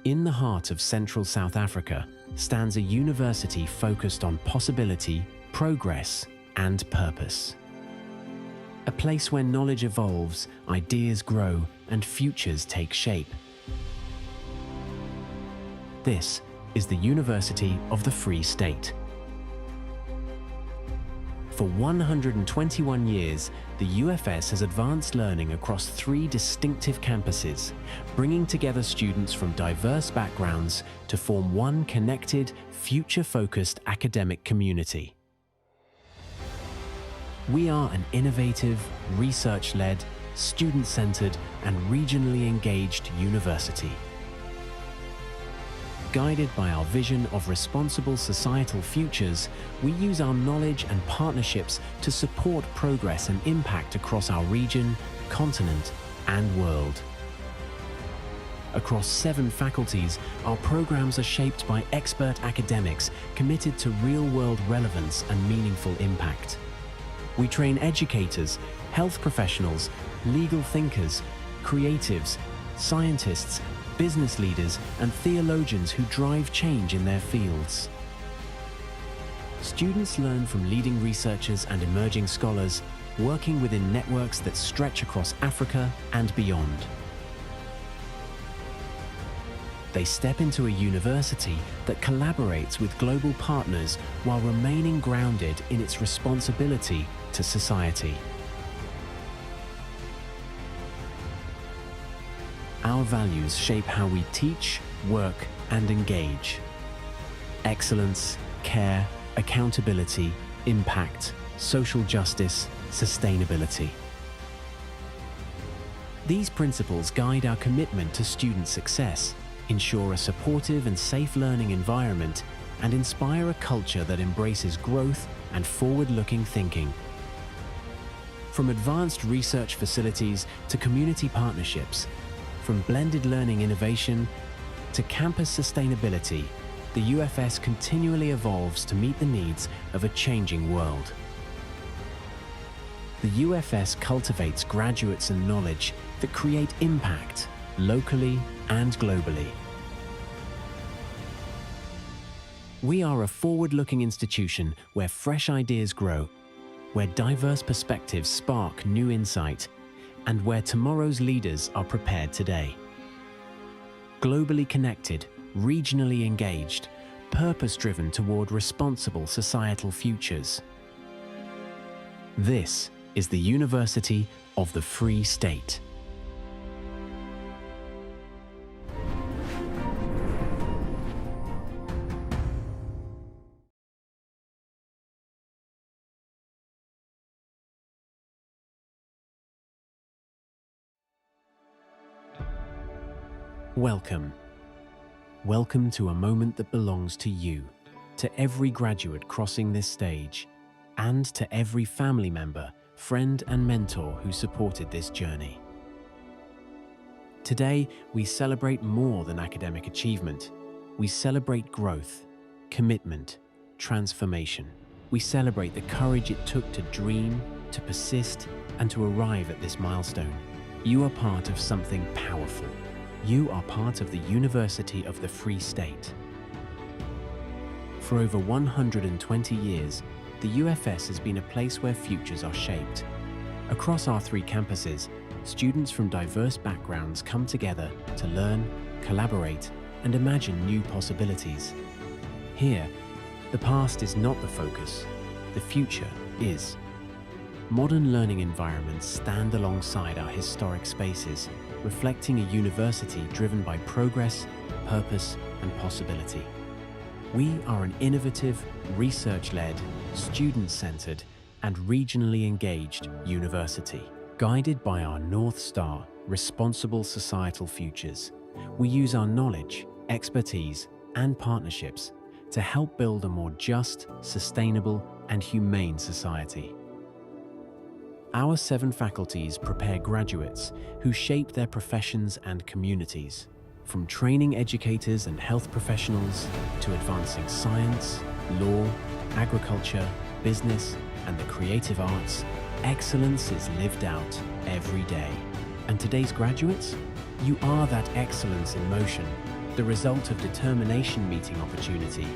In the heart of central South Africa stands a university focused on possibility, progress, and purpose. A place where knowledge evolves, ideas grow, and futures take shape. This is the University of the Free State. For 121 years, the UFS has advanced learning across 3 distinctive campuses, bringing together students from diverse backgrounds to form one connected, future-focused academic community. We are an innovative, research-led, student-centered, and regionally engaged university. Guided by our vision of responsible societal futures, we use our knowledge and partnerships to support progress and impact across our region, continent, and world. Across 7 faculties, our programs are shaped by expert academics committed to real-world relevance and meaningful impact. We train educators, health professionals, legal thinkers, creatives, scientists, business leaders, and theologians who drive change in their fields. Students learn from leading researchers and emerging scholars, working within networks that stretch across Africa and beyond. They step into a university that collaborates with global partners while remaining grounded in its responsibility to society. Our values shape how we teach, work, and engage. Excellence, care, accountability, impact, social justice, sustainability. These principles guide our commitment to student success, ensure a supportive and safe learning environment, and inspire a culture that embraces growth and forward-looking thinking. From advanced research facilities to community partnerships, from blended learning innovation to campus sustainability, the UFS continually evolves to meet the needs of a changing world. The UFS cultivates graduates and knowledge that create impact locally and globally. We are a forward-looking institution where fresh ideas grow, where diverse perspectives spark new insight, and where tomorrow's leaders are prepared today. Globally connected, regionally engaged, purpose-driven toward responsible societal futures. This is the University of the Free State. Welcome. Welcome to a moment that belongs to you, to every graduate crossing this stage, and to every family member, friend, and mentor who supported this journey. Today, we celebrate more than academic achievement. We celebrate growth, commitment, transformation. We celebrate the courage it took to dream, to persist, and to arrive at this milestone. You are part of something powerful. You are part of the University of the Free State. For over 120 years, the UFS has been a place where futures are shaped. Across our 3 campuses, students from diverse backgrounds come together to learn, collaborate, and imagine new possibilities. Here, the past is not the focus, the future is. Modern learning environments stand alongside our historic spaces, reflecting a university driven by progress, purpose, and possibility. We are an innovative, research-led, student-centered, and regionally engaged university. Guided by our North Star, responsible societal futures, we use our knowledge, expertise, and partnerships to help build a more just, sustainable, and humane society. Our 7 faculties prepare graduates who shape their professions and communities, from training educators and health professionals to advancing science, law, agriculture, business, and the creative arts. Excellence is lived out every day. And today's graduates? You are that excellence in motion, the result of determination meeting opportunity,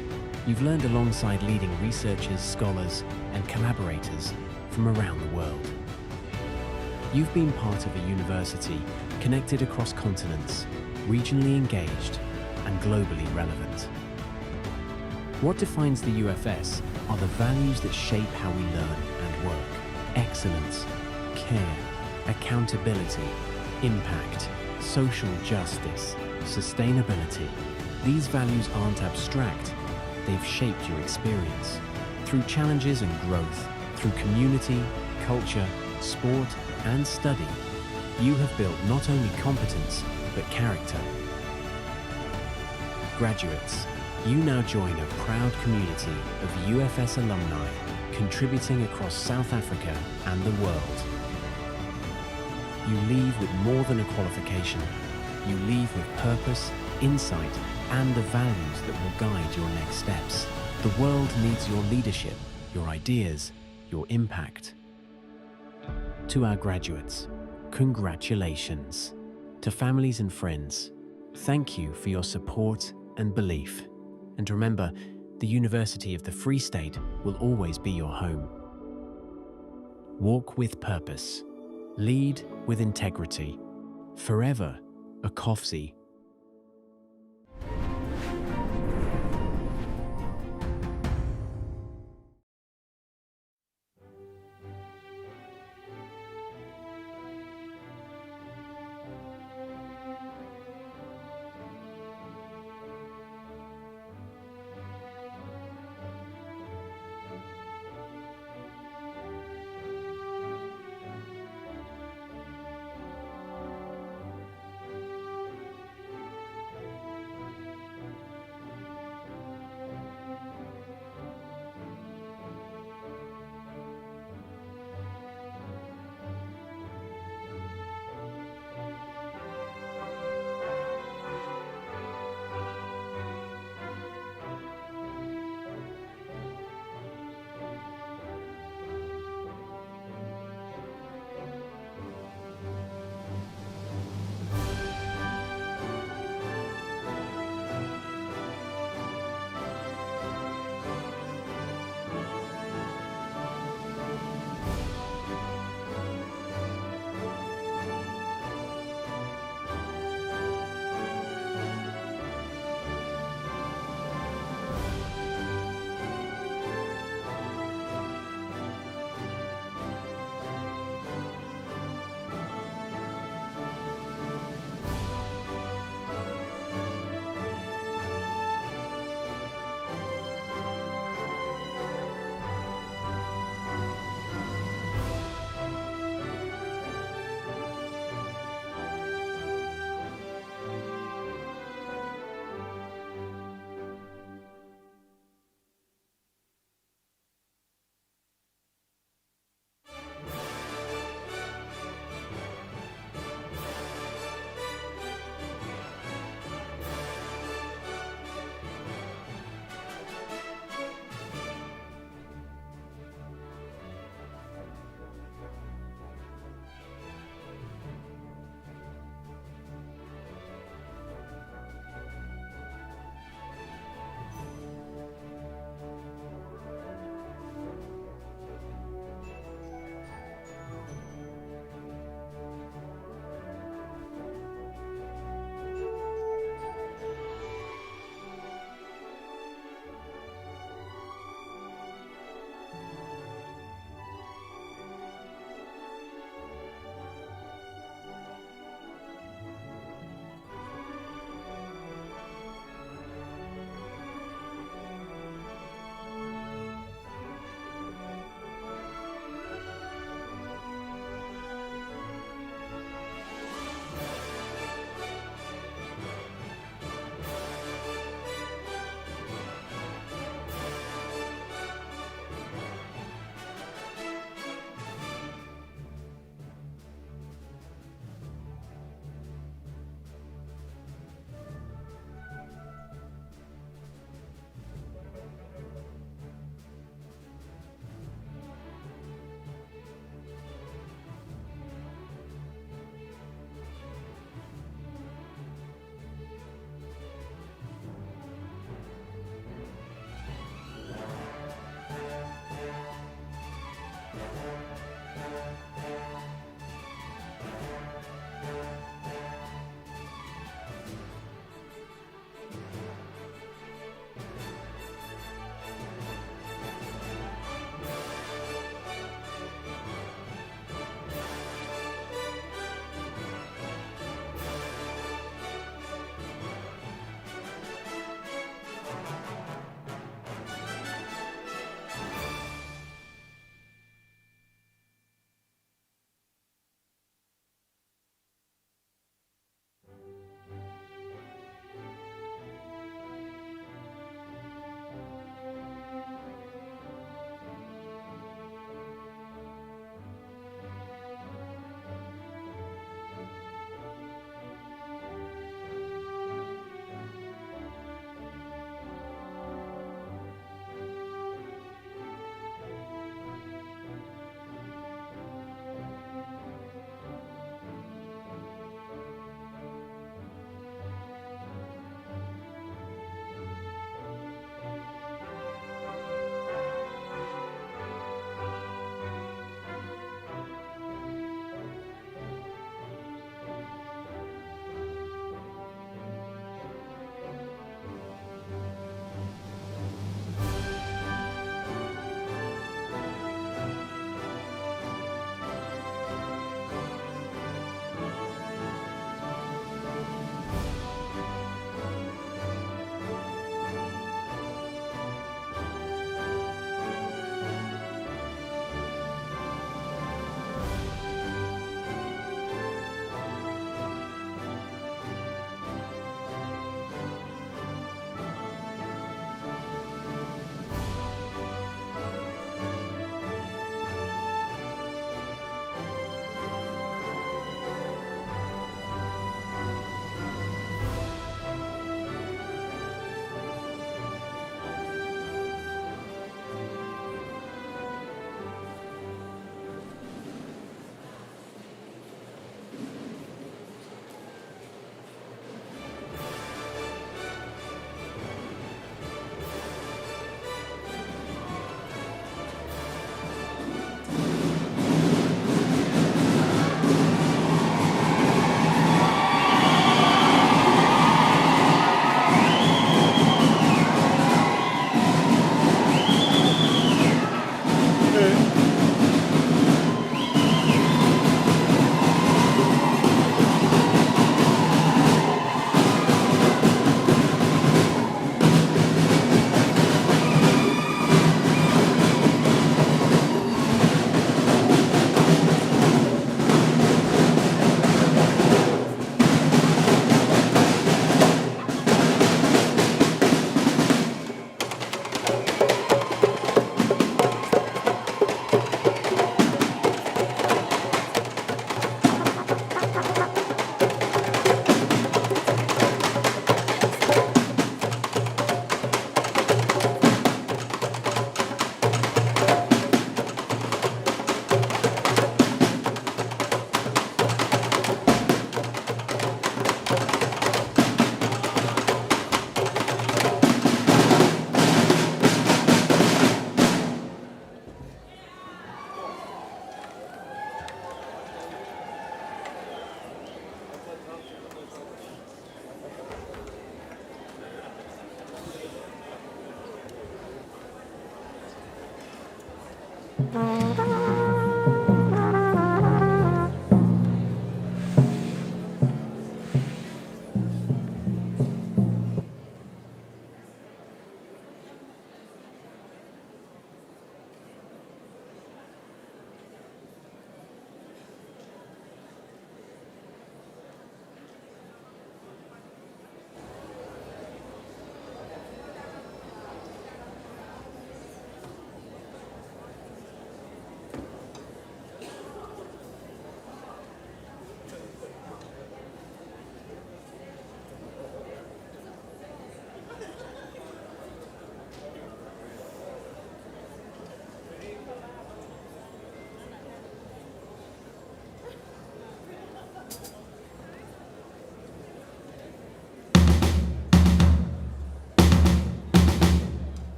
you've learned alongside leading researchers, scholars, and collaborators from around the world. You've been part of a university connected across continents, regionally engaged, and globally relevant. What defines the UFS are the values that shape how we learn and work. Excellence, care, accountability, impact, social justice, sustainability. These values aren't abstract, they've shaped your experience. Through challenges and growth, through community, culture, sport, and study, you have built not only competence, but character. Graduates, you now join a proud community of UFS alumni contributing across South Africa and the world. You leave with more than a qualification. You leave with purpose, insight, and the values that will guide your next steps. The world needs your leadership, your ideas, your impact. To our graduates, congratulations. To families and friends, thank you for your support and belief. And remember, the University of the Free State will always be your home. Walk with purpose. Lead with integrity. Forever a COFSI.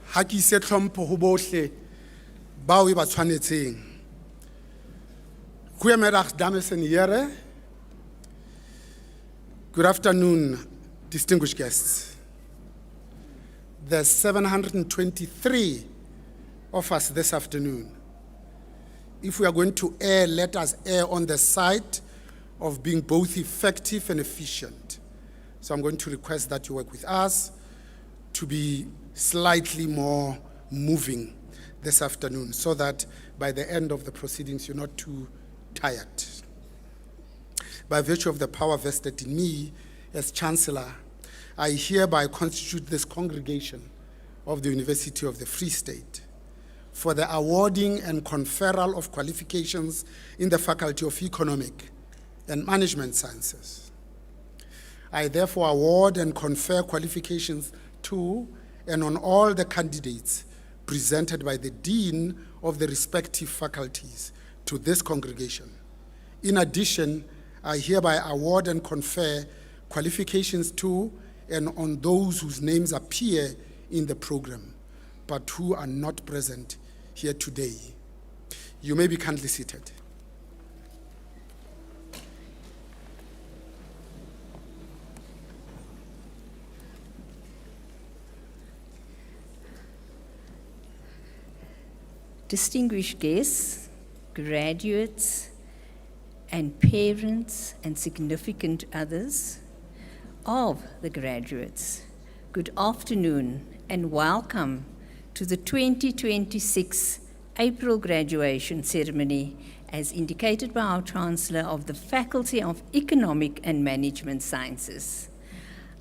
ha ke ise tlhompho ho bohle bao e ba tshwanetseng. Goeiemiddag dames en heren. Good afternoon, distinguished guests. There's 723 of us this afternoon. If we are going to err, let us err on the side of being both effective and efficient. So I'm going to request that you work with us to be slightly more moving this afternoon so that by the end of the proceedings you're not too tired. By virtue of the power vested in me as Chancellor, I hereby constitute this congregation of the University of the Free State for the awarding and conferral of qualifications in the Faculty of Economic and Management Sciences. I therefore award and confer qualifications to and on all the candidates presented by the Dean of the respective faculties to this congregation. In addition, I hereby award and confer qualifications to and on those whose names appear in the program, but who are not present here today. You may be kindly seated. Distinguished guests, graduates, and parents and significant others of the graduates, good afternoon and welcome to the 2026 April Graduation Ceremony as indicated by our Chancellor of the Faculty of Economic and Management Sciences.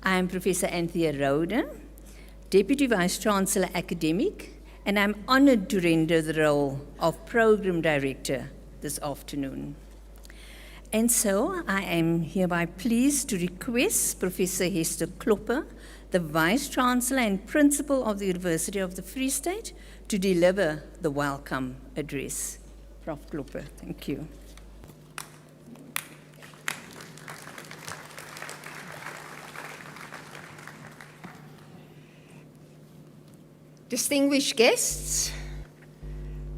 I am Professor Anthea Rode, Deputy Vice-Chancellor Academic, and I'm honored to render the role of Program Director this afternoon. And so I am hereby pleased to request Professor Hester Klopper, the Vice-Chancellor and Principal of the University of the Free State, to deliver the welcome address. Prof. Klopper, thank you. Distinguished guests,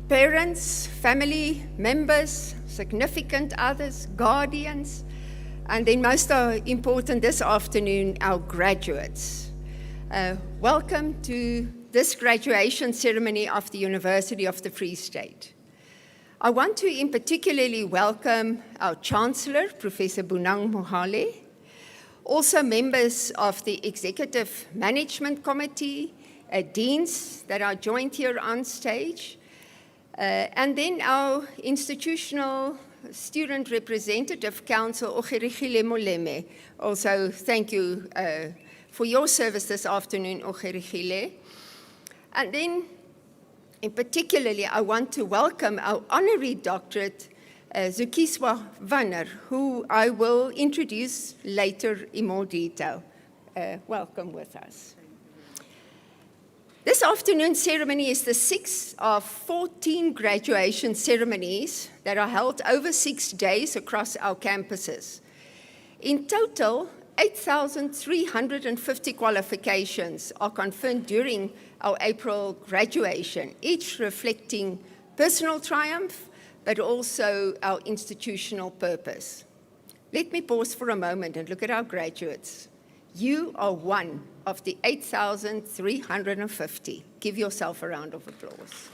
parents, family members, significant others, guardians, and then most important this afternoon, our graduates. Welcome to this graduation ceremony of the University of the Free State. I want to in particularly welcome our Chancellor, Professor Bonang Mohale, also members of the Executive Management Committee, deans that are joined here on stage, and then our institutional student representative council, Ogerigile Moleme. Also, thank you for your service this afternoon, Ogerigile. And then, in particularly, I want to welcome our honorary doctorate, Zukiswa Vanner, who I will introduce later in more detail. Welcome with us. This afternoon's ceremony is the 6th of 14 graduation ceremonies that are held over 6 days across our campuses. In total, 8,350 qualifications are conferred during our April graduation, each reflecting personal triumph, but also our institutional purpose. Let me pause for a moment and look at our graduates. You are one of the 8,350. Give yourself a round of applause.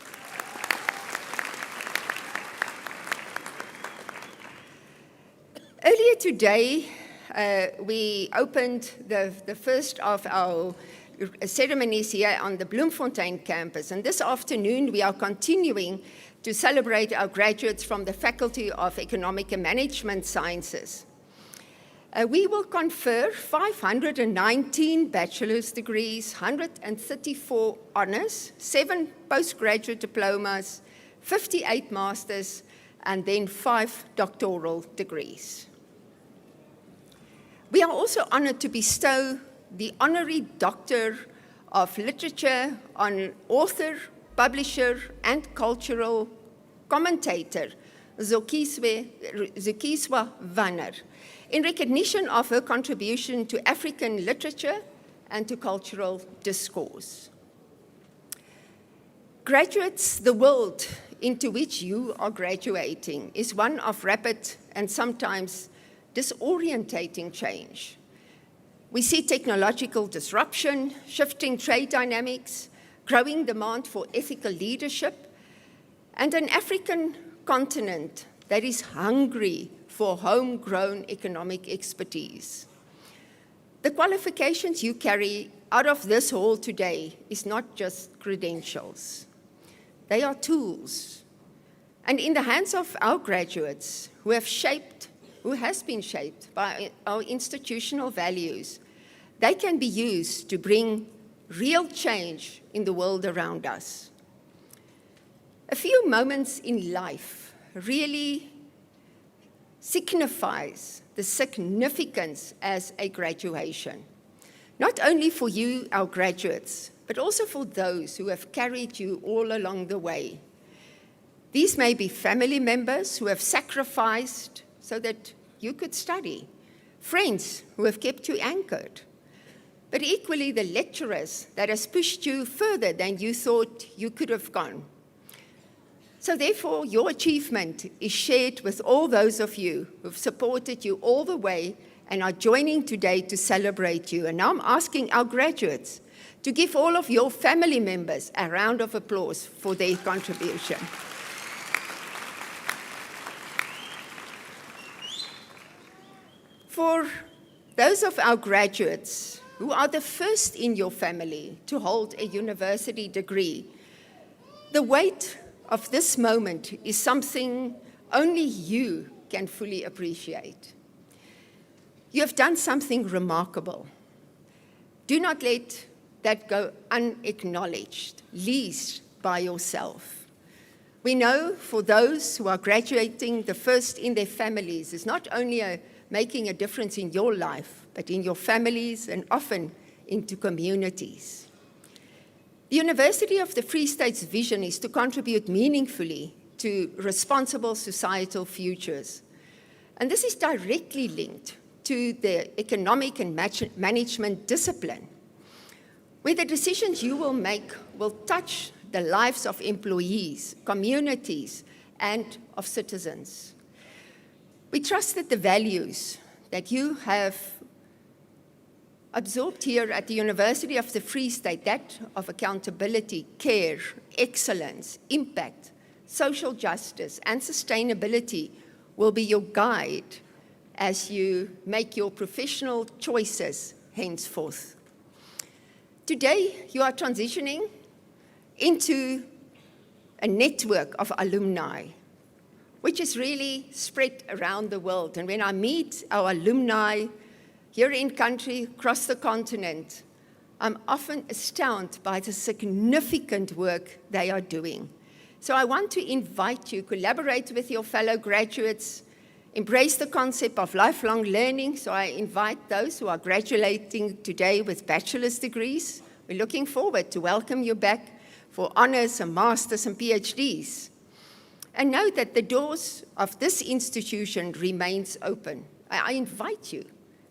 Earlier today, we opened the first of our ceremonies here on the Bloemfontein campus, and this afternoon we are continuing to celebrate our graduates from the Faculty of Economic and Management Sciences. We will confer 519 bachelor's degrees, 134 honors, 7 postgraduate diplomas, 58 masters, and then 5 doctoral degrees. We are also honored to bestow the Honorary Doctor of Literature on author, publisher, and cultural commentator, Zukiswa Vanner, in recognition of her contribution to African literature and to cultural discourse. Graduates, the world into which you are graduating is one of rapid and sometimes disorientating change. We see technological disruption, shifting trade dynamics, growing demand for ethical leadership, and an African continent that is hungry for homegrown economic expertise. The qualifications you carry out of this hall today is not just credentials. They are tools. And in the hands of our graduates who has been shaped by our institutional values, they can be used to bring real change in the world around us. A few moments in life really signifies the significance as a graduation, not only for you, our graduates, but also for those who have carried you all along the way. These may be family members who have sacrificed so that you could study, friends who have kept you anchored, but equally the lecturers that has pushed you further than you thought you could have gone. So therefore, your achievement is shared with all those of you who've supported you all the way and are joining today to celebrate you. And now I'm asking our graduates to give all of your family members a round of applause for their contribution. For those of our graduates who are the first in your family to hold a university degree, the weight of this moment is something only you can fully appreciate. You have done something remarkable. Do not let that go unacknowledged, least by yourself. We know for those who are graduating the first in their families, it's not only making a difference in your life, but in your families and often into communities. The University of the Free State's vision is to contribute meaningfully to responsible societal futures. And this is directly linked to the economic and management discipline, where the decisions you will make will touch the lives of employees, communities, and of citizens. We trust that the values that you have absorbed here at the University of the Free State, that of accountability, care, excellence, impact, social justice, and sustainability, will be your guide as you make your professional choices henceforth. Today, you are transitioning into a network of alumni, which is really spread around the world. And when I meet our alumni here in country, across the continent, I'm often astounded by the significant work they are doing. So I want to invite you, collaborate with your fellow graduates, embrace the concept of lifelong learning. So I invite those who are graduating today with bachelor's degrees. We're looking forward to welcome you back for honors and masters and PhDs. And know that the doors of this institution remains open. I invite you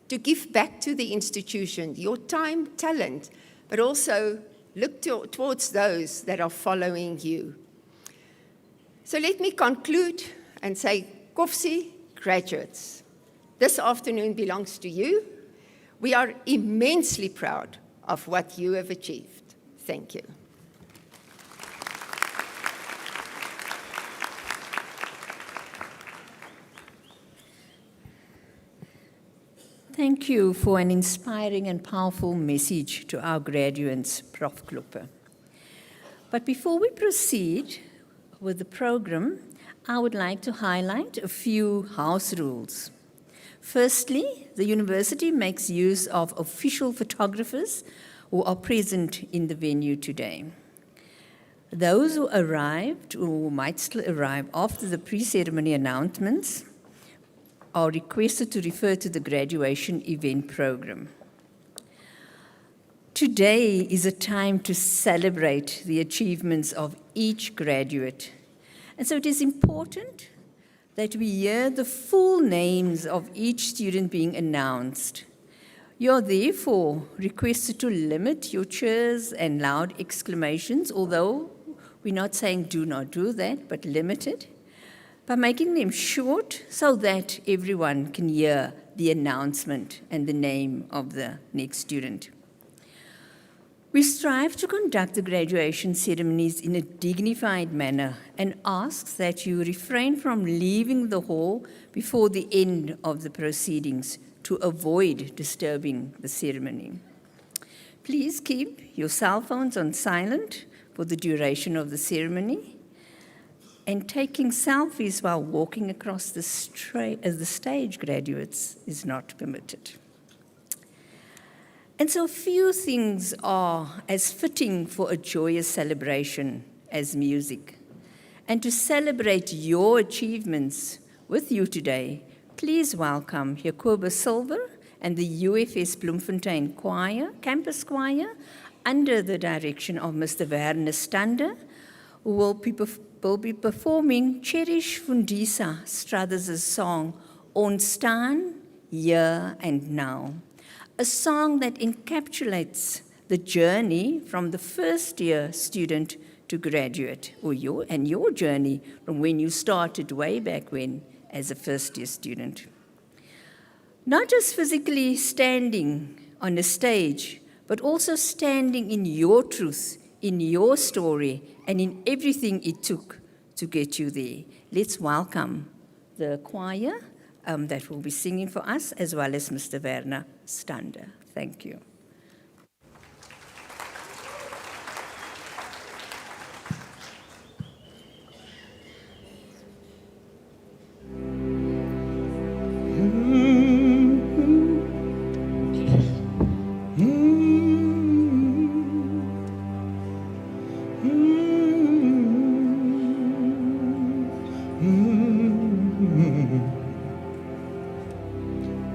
to give back to the institution your time, talent, but also look towards those that are following you. So let me conclude and say, Kofsi graduates, this afternoon belongs to you. We are immensely proud of what you have achieved. Thank you. Thank you for an inspiring and powerful message to our graduates, Prof. Kloppe. But before we proceed with the program, I would like to highlight a few house rules. Firstly, the university makes use of official photographers who are present in the venue today. Those who arrived or might still arrive after the pre-ceremony announcements are requested to refer to the graduation event program. Today is a time to celebrate the achievements of each graduate. And so it is important that we hear the full names of each student being announced. You are therefore requested to limit your cheers and loud exclamations, although We're not saying do not do that, but limited, by making them short so that everyone can hear the announcement and the name of the next student. We strive to conduct the graduation ceremonies in a dignified manner and ask that you refrain from leaving the hall before the end of the proceedings to avoid disturbing the ceremony. Please keep your cell phones on silent for the duration of the ceremony, and taking selfies while walking across the stage, graduates, is not permitted. And so few things are as fitting for a joyous celebration as music. And to celebrate your achievements with you today, please welcome Jacoba Silver and the UFS Bloemfontein Choir, Campus Choir, under the direction of Mr. Werner Stander, who will be performing Cherish Fundisa Struthers' song, Ontstaan, Here and Now, a song that encapsulates the journey from the first-year student to graduate, or your journey from when you started way back when as a first-year student. Not just physically standing on a stage, but also standing in your truth, in your story, and in everything it took to get you there. Let's welcome the choir that will be singing for us, as well as Mr. Werner Stander. Thank you.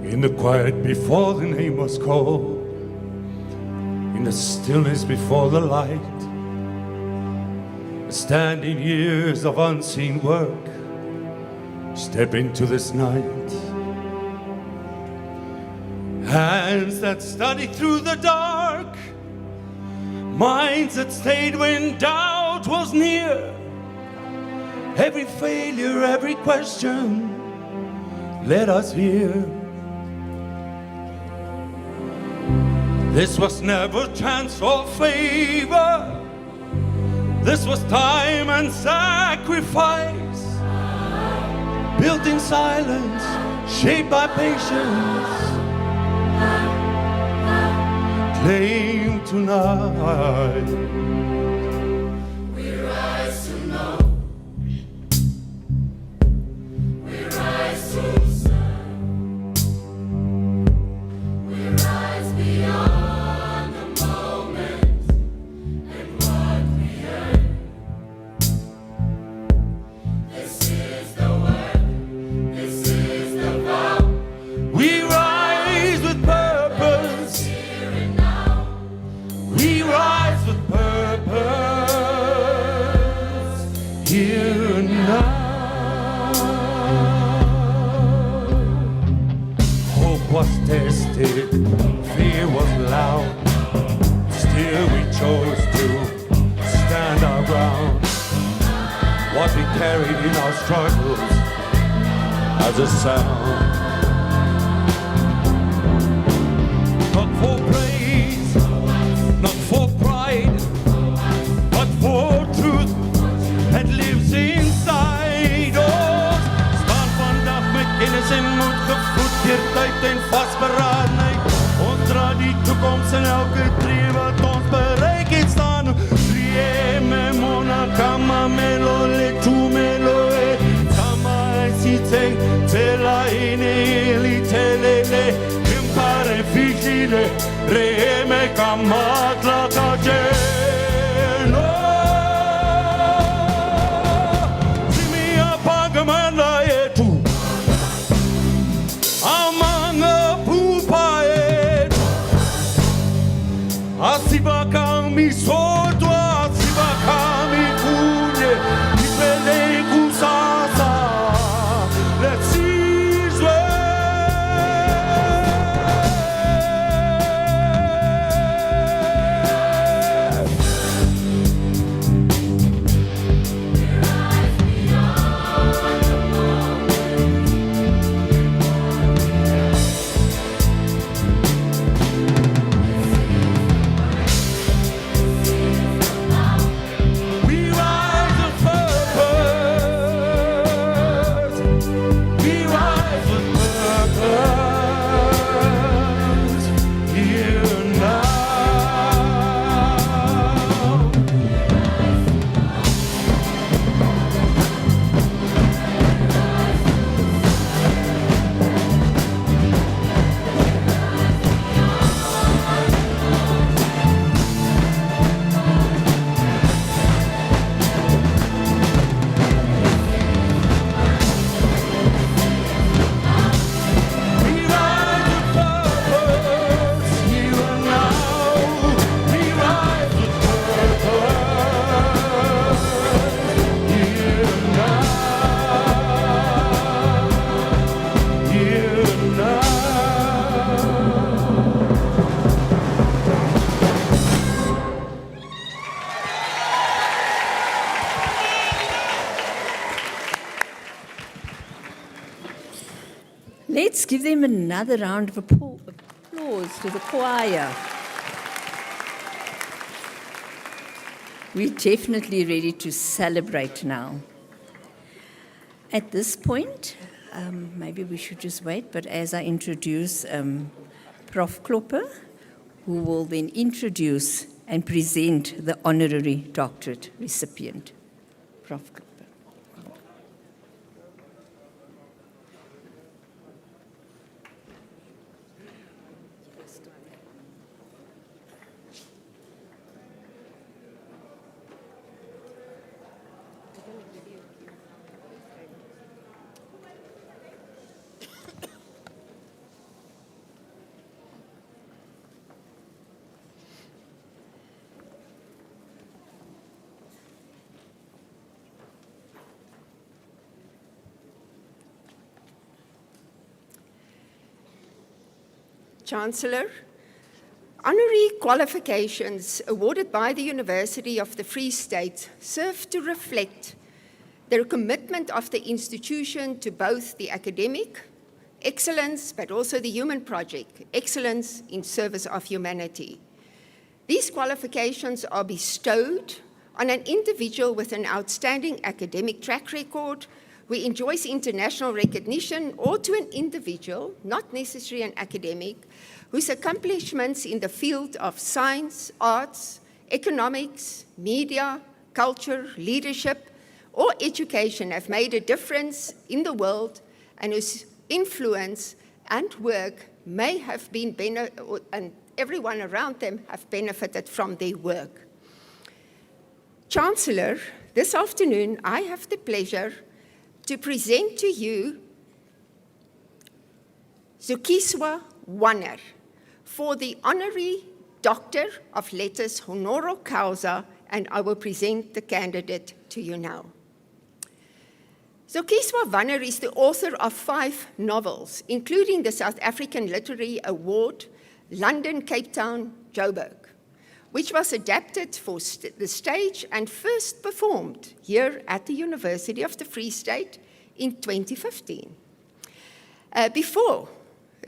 In the quiet before the name was called, in the stillness before the light, stand in years of unseen work, step into this night. Hands that study through the dark, minds that stayed when doubt was near. Every failure, every question led us here. This was never chance or favor. This was time and sacrifice, built in silence, shaped by patience, claimed tonight. Fear was loud, still we chose to stand our ground. What we carried in our struggles as a sound, not for praise, not for pride, but for truth that lives inside us. Staan vandag met kennis en moed gevoed deur tyd en vasberadenheid. Ons dra die toekoms in elke tree wat ons bereik het staan. Rieme mona kama melo le tu melo e kama esite tela ine li telele impare figile rieme kama tlakaje. Asibakami soto, asibakami kunye, ipele kusasa, let's seize way. give them another round of applause to the choir. We're definitely ready to celebrate now. At this point, maybe we should just wait, but as I introduce Prof. Klopper, who will then introduce and present the honorary doctorate recipient. Prof. Klopper. Chancellor, honorary qualifications awarded by the University of the Free State serve to reflect the commitment of the institution to both the academic excellence, but also the human project, excellence in service of humanity. These qualifications are bestowed on an individual with an outstanding academic track record who enjoys international recognition, or to an individual, not necessarily an academic, whose accomplishments in the field of science, arts, economics, media, culture, leadership, or education have made a difference in the world, and whose influence and work may have been, and everyone around them have benefited from their work. Chancellor, this afternoon I have the pleasure to present to you Zukiswa Wanner for the Honorary Doctor of Letters Honoris Causa, and I will present the candidate to you now. Zukiswa Wanner is the author of 5 novels, including the South African Literary Award, London, Cape Town, Joburg, which was adapted for the stage and first performed here at the University of the Free State in 2015.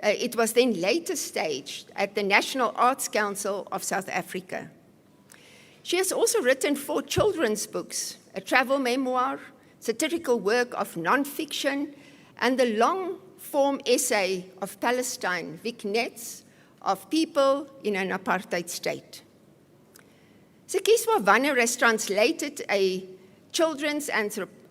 It was then later staged at the National Arts Council of South Africa. She has also written 4 children's books, a travel memoir, satirical work of non-fiction, and the long-form essay of Palestine, vignettes of people in an apartheid state. Zukiswa Wanner has translated a children's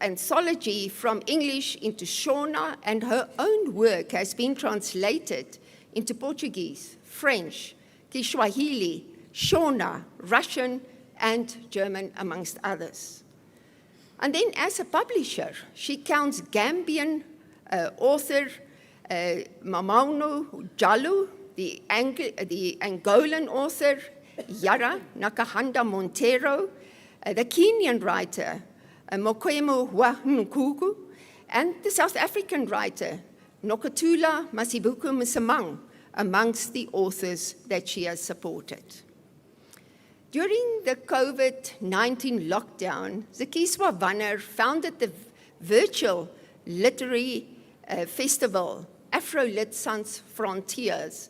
anthology from English into Shona, and her own work has been translated into Portuguese, French, Kiswahili, Shona, Russian, and German, amongst others. And then as a publisher, she counts Gambian author Mamono Jallo, the Angolan author Yara Nakahanda Montero, the Kenyan writer Mokwemo Wahunukugu, and the South African writer Nokatula Masibuku Msamang, amongst the authors that she has supported. During the COVID-19 lockdown, Zukiswa Wanner founded the virtual literary festival, Afro-Lit Sans Frontiers,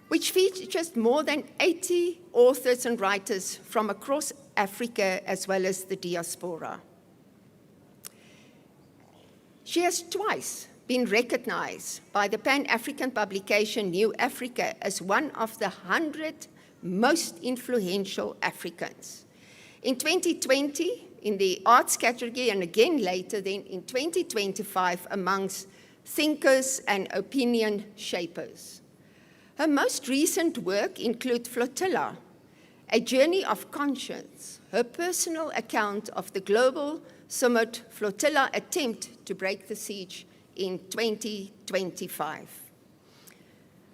which features more than 80 authors and writers from across Africa as well as the diaspora. She has twice been recognized by the Pan-African publication New Africa as one of the 100 most influential Africans. In 2020, in the arts category, and again later then in 2025, amongst thinkers and opinion shapers. Her most recent work include Flotilla, A Journey of Conscience, her personal account of the global summit Flotilla attempt to break the siege in 2025.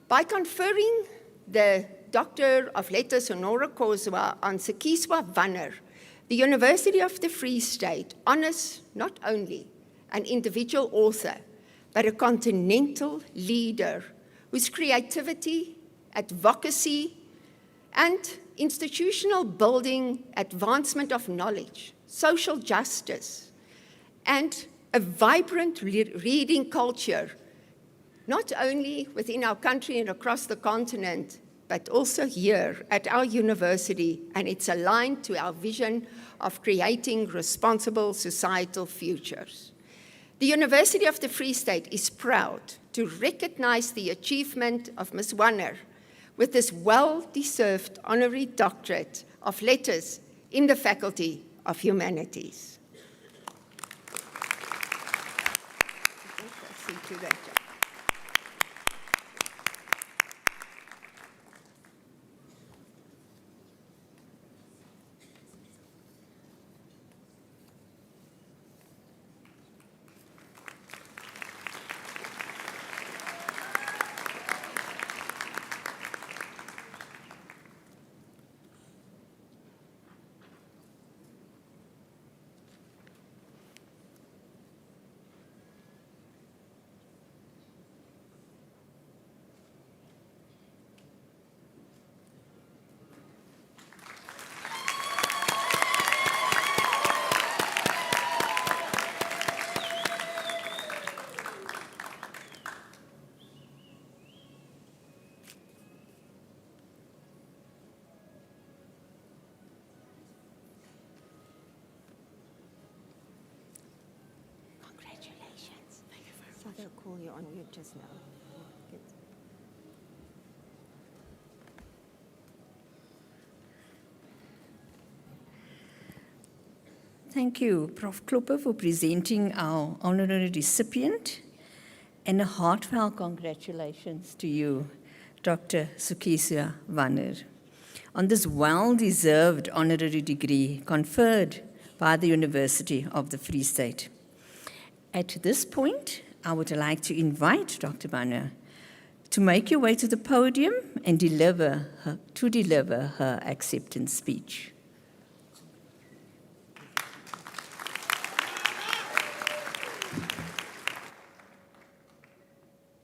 By conferring the Doctor of Letters Honoris Causa on Zukiswa Wanner, the University of the Free State honors not only an individual author, but a continental leader whose creativity, advocacy, and institutional building, advancement of knowledge, social justice, and a vibrant reading culture not only within our country and across the continent, but also here at our university, and it's aligned to our vision of creating responsible societal futures. The University of the Free State is proud to recognize the achievement of Ms. Wanner with this well-deserved honorary doctorate of letters in the Faculty of Humanities. They'll call you on mute just now. Good. Thank you, Prof. Klopper, for presenting our honorary recipient, and a heartfelt congratulations to you, Dr. Sukiswa Wanner, on this well-deserved honorary degree conferred by the University of the Free State. At this point, I would like to invite Dr. Wanner to make your way to the podium and deliver her acceptance speech.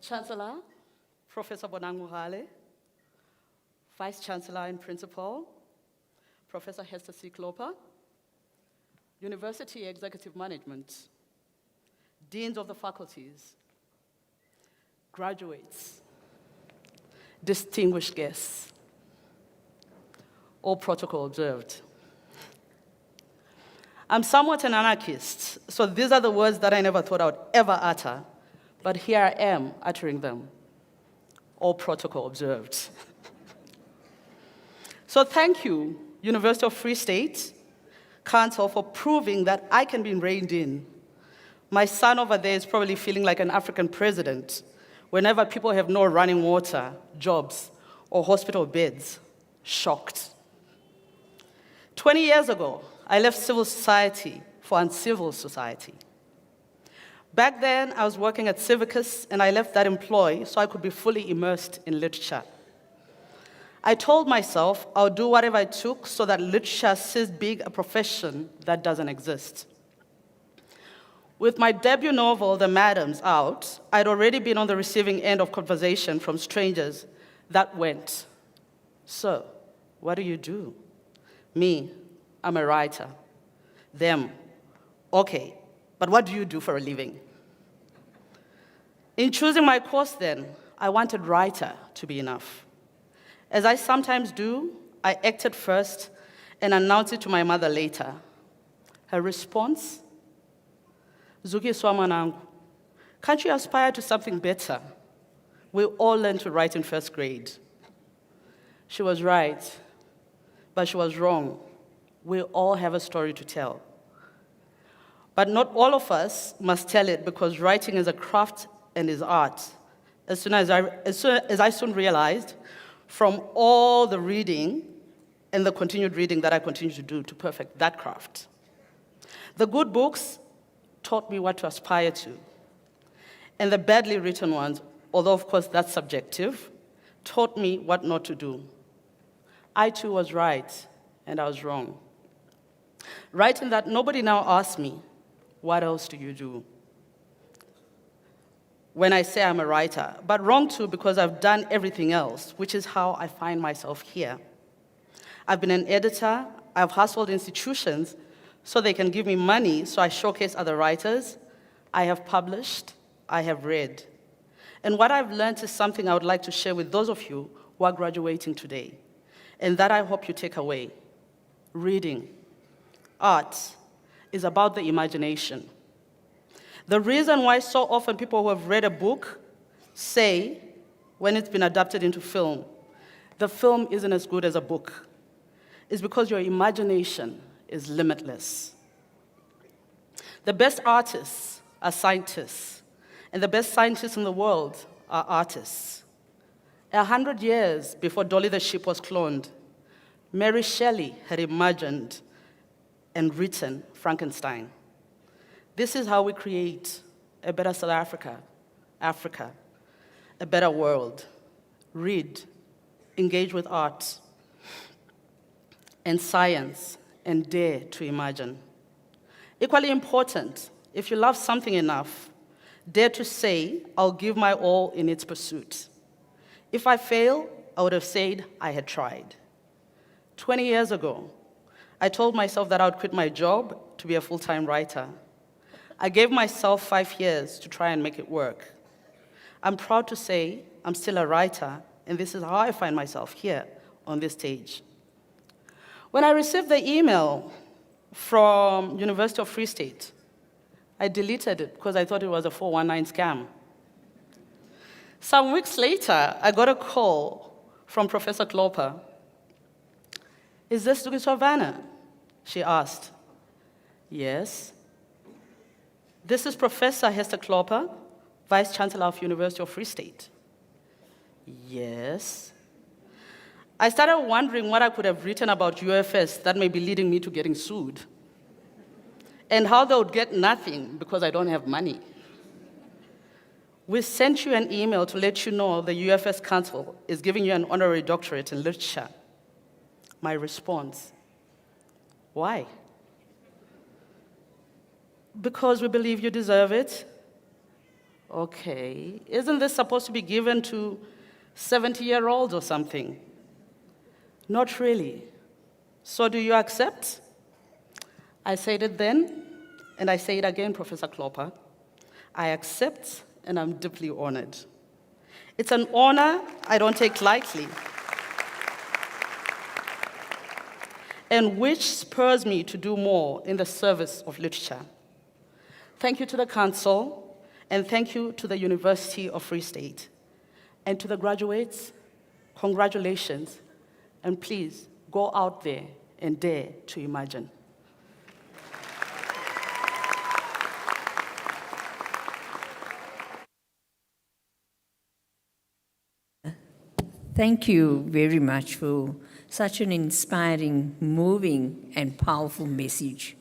Chancellor, Professor Bonang Mohale, Vice Chancellor and Principal, Professor Hester C. Klopper, University Executive Management, Deans of the faculties, graduates, distinguished guests, all protocol observed. I'm somewhat an anarchist, so these are the words that I never thought I would ever utter, but here I am uttering them, all protocol observed. So thank you, University of Free State Council, for proving that I can be reined in. My son over there is probably feeling like an African president whenever people have no running water, jobs, or hospital beds. Shocked. 20 years ago, I left civil society for uncivil society. Back then, I was working at Civicus, and I left that employ so I could be fully immersed in literature. I told myself I would do whatever it took so that literature sees big a profession that doesn't exist. With my debut novel, The Madams, out, I'd already been on the receiving end of conversation from strangers that went, "So, what do you do?" Me, "I'm a writer." Them, "Okay, but what do you do for a living?" In choosing my course then, I wanted writer to be enough. As I sometimes do, I acted first and announced it to my mother later. Her response, "Zukiswa Manangu, can't you aspire to something better? We all learned to write in first grade." She was right, but she was wrong. We all have a story to tell. But not all of us must tell it, because writing is a craft and is art. As I soon realized, from all the reading and the continued reading that I continue to do to perfect that craft. The good books taught me what to aspire to. And the badly written ones, although of course that's subjective, taught me what not to do. I too was right, and I was wrong. Right in that nobody now asks me, "What else do you do?" when I say I'm a writer, but wrong too, because I've done everything else, which is how I find myself here. I've been an editor, I've hustled institutions so they can give me money so I showcase other writers. I have published, I have read. And what I've learned is something I would like to share with those of you who are graduating today, and that I hope you take away. Reading, art, is about the imagination. The reason why so often people who have read a book say, when it's been adapted into film, the film isn't as good as a book, is because your imagination is limitless. The best artists are scientists, and the best scientists in the world are artists. 100 years before Dolly the sheep was cloned, Mary Shelley had imagined and written Frankenstein. This is how we create a better South Africa, a better world. Read, engage with art and science, and dare to imagine. Equally important, if you love something enough, dare to say, I'll give my all in its pursuit. If I fail, I would have said I had tried. 20 years ago, I told myself that I would quit my job to be a full-time writer. I gave myself 5 years to try and make it work. I'm proud to say I'm still a writer, and this is how I find myself here on this stage. When I received the email from University of Free State, I deleted it because I thought it was a 419 scam. Some weeks later, I got a call from Professor Klopper. Is this Dugisovana? She asked. Yes. This is Professor Hester Klopper, Vice Chancellor of University of Free State. Yes. I started wondering what I could have written about UFS that may be leading me to getting sued, and how they would get nothing because I don't have money. We sent you an email to let you know the UFS Council is giving you an honorary doctorate in literature. My response, why? Because we believe you deserve it. Okay, isn't this supposed to be given to 70-year-olds or something? Not really. So do you accept? I said it then, and I say it again, Professor Klopper. I accept, and I'm deeply honored. It's an honor I don't take lightly, and which spurs me to do more in the service of literature. Thank you to the Council, and thank you to the University of Free State. And to the graduates, congratulations, and please go out there and dare to imagine. Thank you very much for such an inspiring, moving, and powerful message.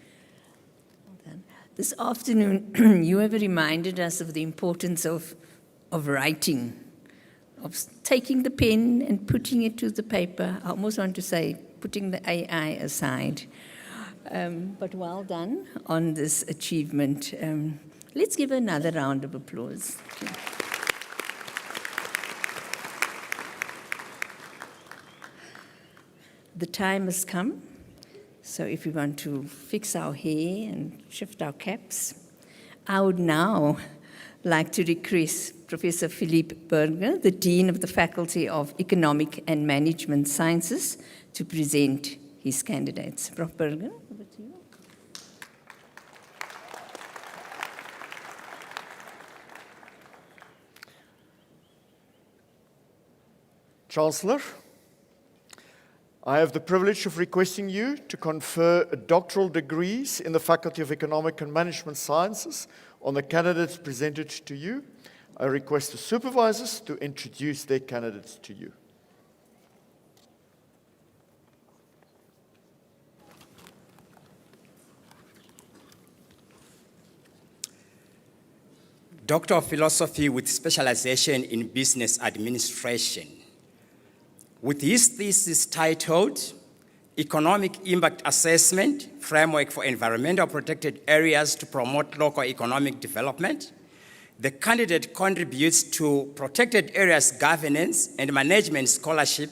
This afternoon, you have reminded us of the importance of writing, of taking the pen and putting it to the paper. I almost want to say putting the AI aside. But well done on this achievement. Let's give another round of applause. Okay. The time has come, so if we want to fix our hair and shift our caps, I would now like to request Professor Philippe Berger, the Dean of the Faculty of Economic and Management Sciences, to present his candidates. Prof. Berger, over to you. Chancellor, I have the privilege of requesting you to confer doctoral degrees in the Faculty of Economic and Management Sciences on the candidates presented to you. I request the supervisors to introduce their candidates to you. Doctor of Philosophy with specialization in business administration. With his thesis titled Economic Impact Assessment Framework for Environmental Protected Areas to Promote Local Economic Development, the candidate contributes to protected areas governance and management scholarship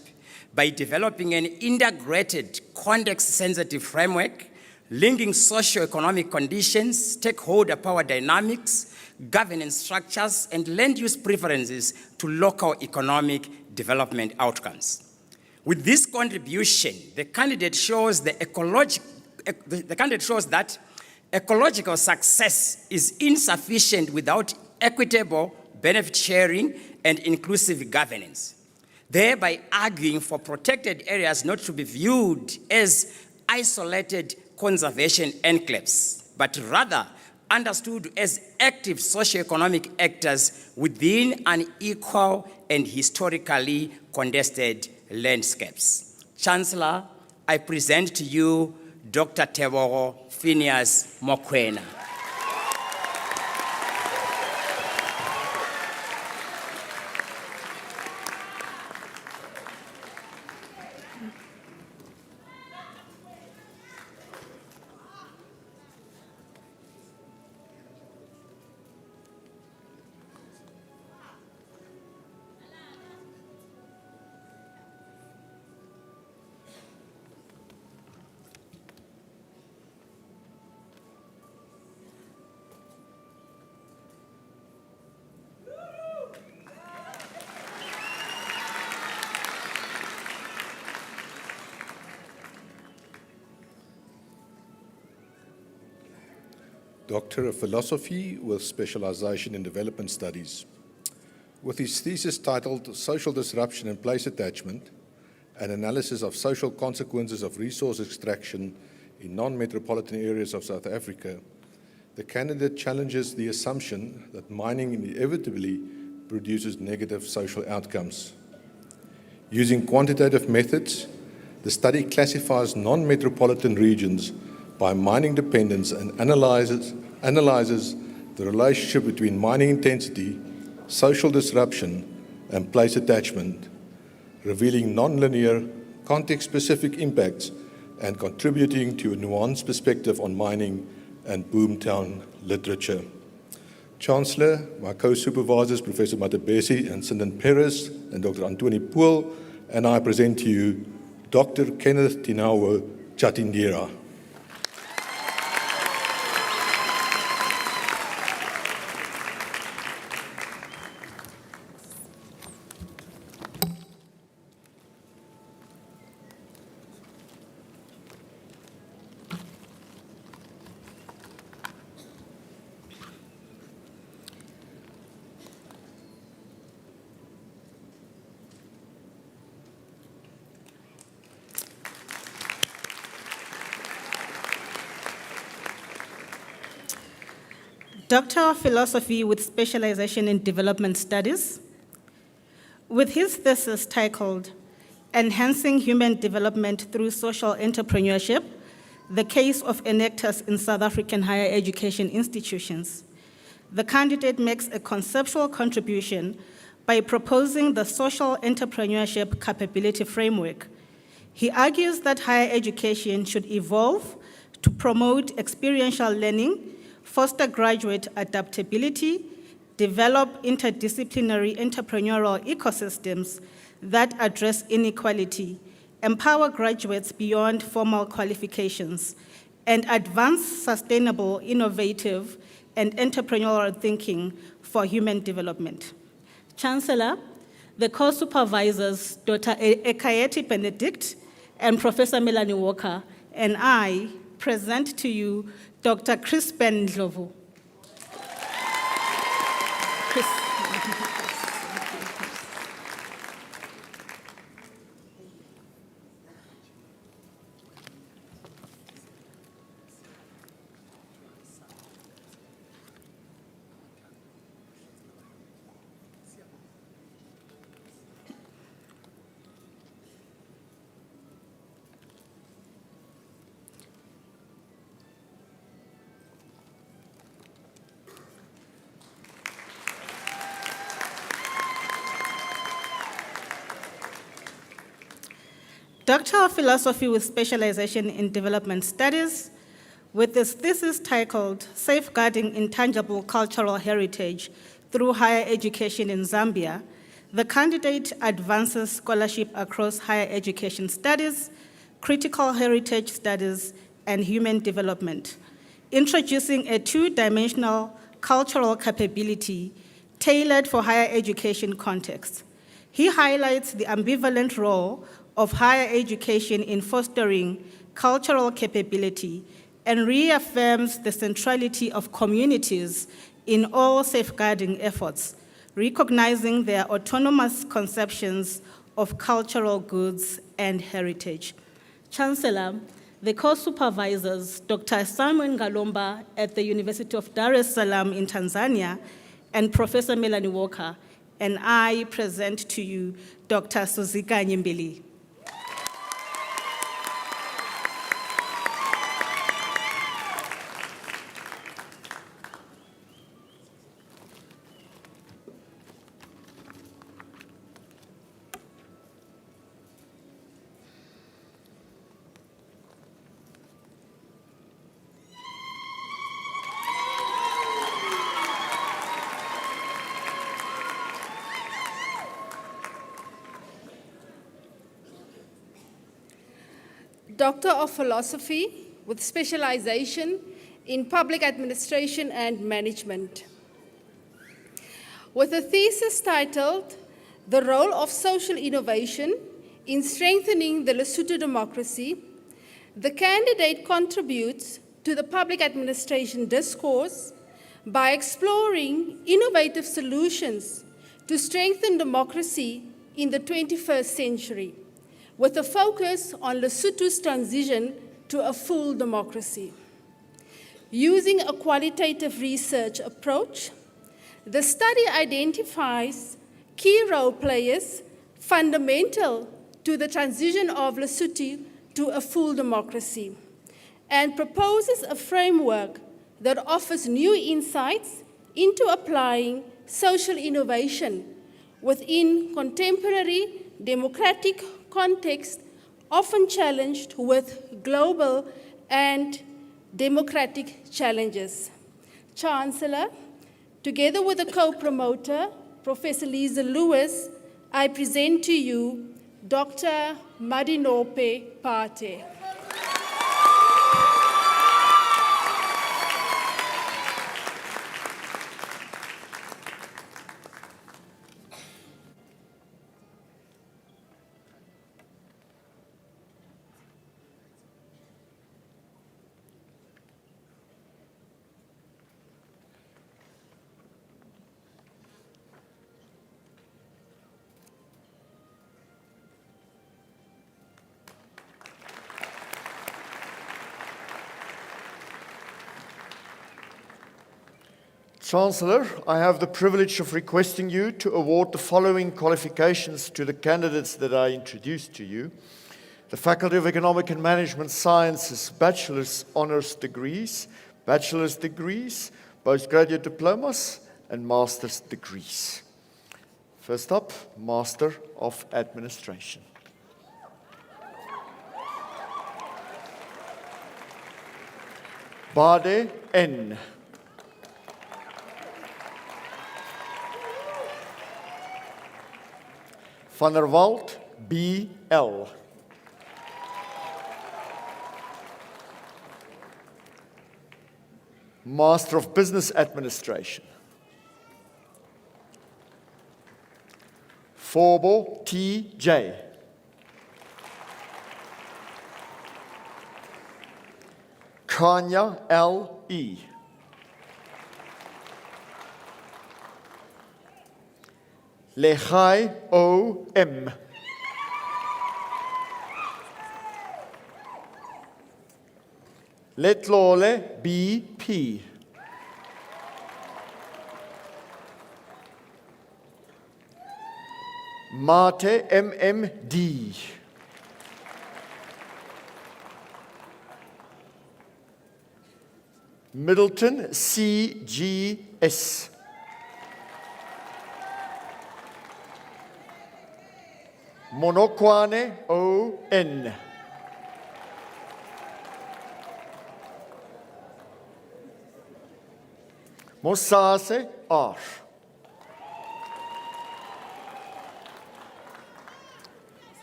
by developing an integrated, context-sensitive framework linking socio-economic conditions, stakeholder power dynamics, governance structures, and land use preferences to local economic development outcomes. With this contribution, the candidate shows that ecological success is insufficient without equitable benefit sharing and inclusive governance, thereby arguing for protected areas not to be viewed as isolated conservation enclaves, but rather understood as active socioeconomic actors within unequal and historically contested landscapes. Chancellor, I present to you Dr. Tebogo Phineas Mokoena. Doctor of Philosophy with specialization in development studies. With his thesis titled Social Disruption and Place Attachment, an analysis of social consequences of resource extraction in non-metropolitan areas of South Africa, the candidate challenges the assumption that mining inevitably produces negative social outcomes. Using quantitative methods, the study classifies non-metropolitan regions by mining dependence and analyzes the relationship between mining intensity, social disruption, and place attachment, revealing nonlinear, context-specific impacts and contributing to a nuanced perspective on mining and boomtown literature. Chancellor, my co-supervisors, Professor Matabesi and Sinan Perez and Dr. Antoni Pool, and I present to you Dr. Kenneth Tinawo Chatindira. Doctor of Philosophy with specialization in development studies. With his thesis titled Enhancing Human Development Through Social Entrepreneurship, the Case of Enactors in South African Higher Education Institutions, the candidate makes a conceptual contribution by proposing the social entrepreneurship capability framework. He argues that higher education should evolve to promote experiential learning, foster graduate adaptability, develop interdisciplinary entrepreneurial ecosystems that address inequality, empower graduates beyond formal qualifications, and advance sustainable, innovative, and entrepreneurial thinking for human development. Chancellor, the co-supervisors, Dr. Ekayeti Benedict and Professor Melanie Walker, and I present to you Dr. Chris Ben Ndlovu. Chris. Doctor of Philosophy with specialization in development studies, with his thesis titled Safeguarding Intangible Cultural Heritage Through Higher Education in Zambia, the candidate advances scholarship across higher education studies, critical heritage studies, and human development, introducing a two-dimensional cultural capability tailored for higher education contexts. He highlights the ambivalent role of higher education in fostering cultural capability and reaffirms the centrality of communities in all safeguarding efforts, recognizing their autonomous conceptions of cultural goods and heritage. Chancellor, the co-supervisors, Dr. Simon Galomba at the University of Dar es Salaam in Tanzania, and Professor Melanie Walker, and I present to you Dr. Suzika Nyimbili. Doctor of Philosophy with specialization in Public Administration and Management. With a thesis titled, The Role of Social Innovation in Strengthening the Lesotho Democracy, the candidate contributes to the public administration discourse by exploring innovative solutions to strengthen democracy in the 21st century, with a focus on Lesotho's transition to a full democracy. Using a qualitative research approach, the study identifies key role players fundamental to the transition of Lesotho to a full democracy, and proposes a framework that offers new insights into applying social innovation within contemporary democratic context, often challenged with global and democratic challenges. Chancellor, together with the co-promoter, Professor Lisa Lewis, I present to you Dr. Madinope Pate. Chancellor, I have the privilege of requesting you to award the following qualifications to the candidates that I introduced to you. The Faculty of Economic and Management Sciences Bachelor's Honours Degrees, Bachelor's Degrees, Postgraduate Diplomas, and Master's Degrees. First up, Master of Administration. Bade N. Van der Walt B.L. Master of Business Administration. Forbo T.J. Kanya L.E. Lechai O.M. Letlole B.P. Mate M.M.D. Middleton C.G.S. Monokwane O.N. Mosase R.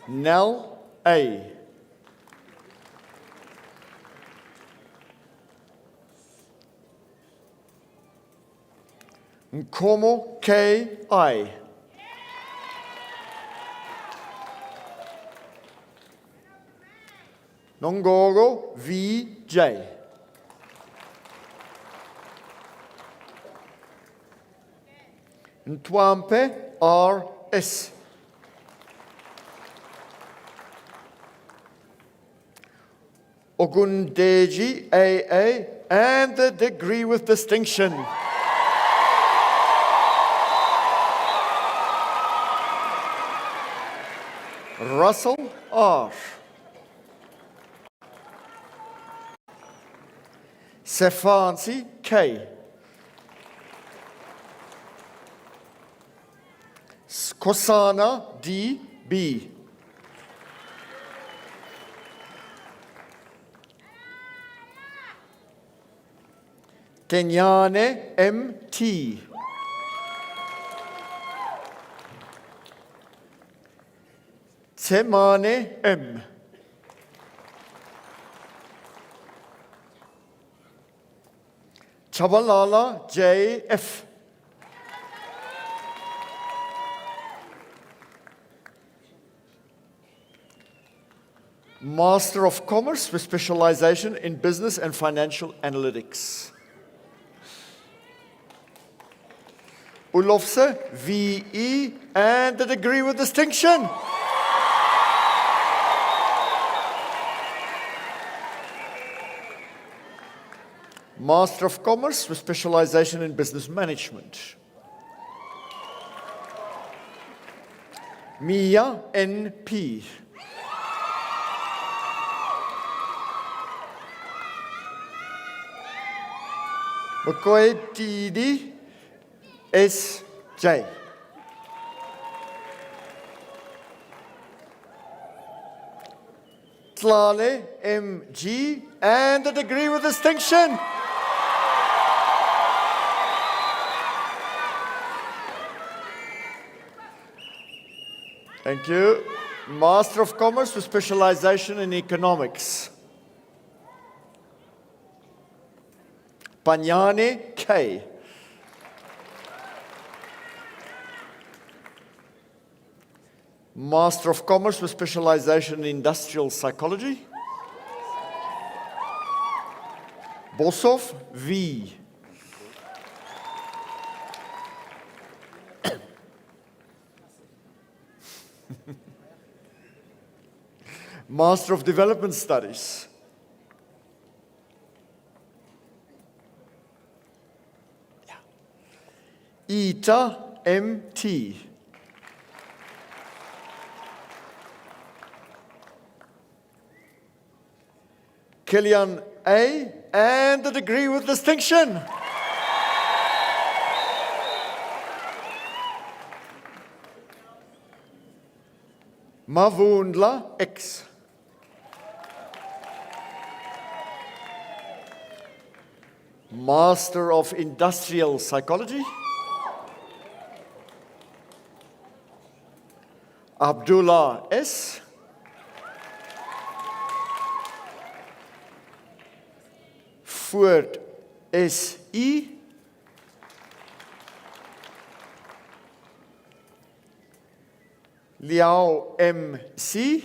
Nell A. Nkomo K.I. Nongogo V.J. Ntwampe R.S. Ogundeji A.A. and the degree with distinction. Russell R. Sefansi K. Kosana D. B. Kenyane M. T. Temane M. Chabalala J. F. Master of Commerce with specialization in business and financial analytics. Ulofse V.E. and the degree with distinction. Master of Commerce with specialization in business management. Mia N.P. McCoy T.D. S.J. Tlale M.G. and the degree with distinction. Thank you. Master of Commerce with specialization in economics. Panyane K. Master of Commerce with specialization in industrial psychology. Bosov V. Master of Development Studies. Ita M.T. Killian A. and the degree with distinction. Mavundla X. Master of Industrial Psychology. Abdullah S. Ford S.E. Liao M.C.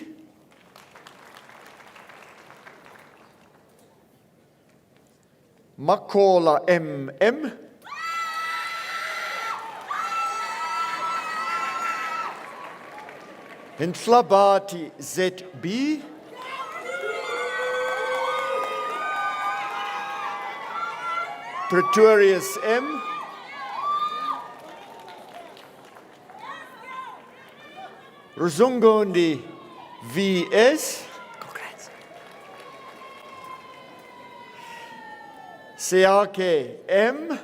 Makola M.M. Hintlabati Z.B. Pretorius M. Ruzungundi V.S. Congrats. Seake M.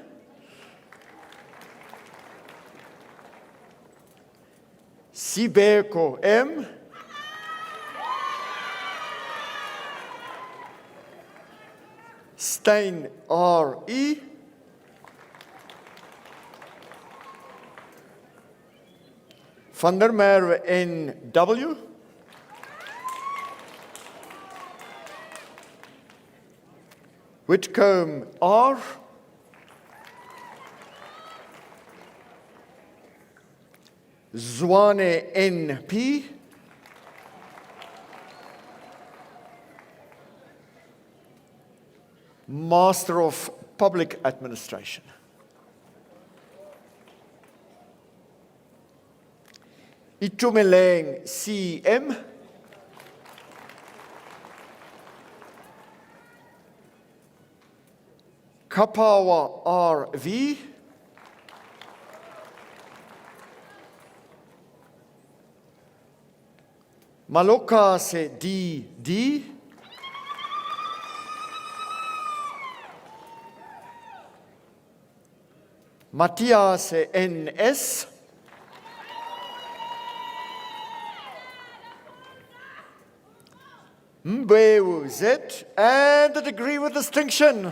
Sibeko M. Stein R.E. Van der Merwe N.W. Whitcomb R. Zwane NP. Master of Public Administration. Itumeleng CM. Kapawa RV. Malokase DD. Matthiase NS. Mbeu Z, and the degree with distinction.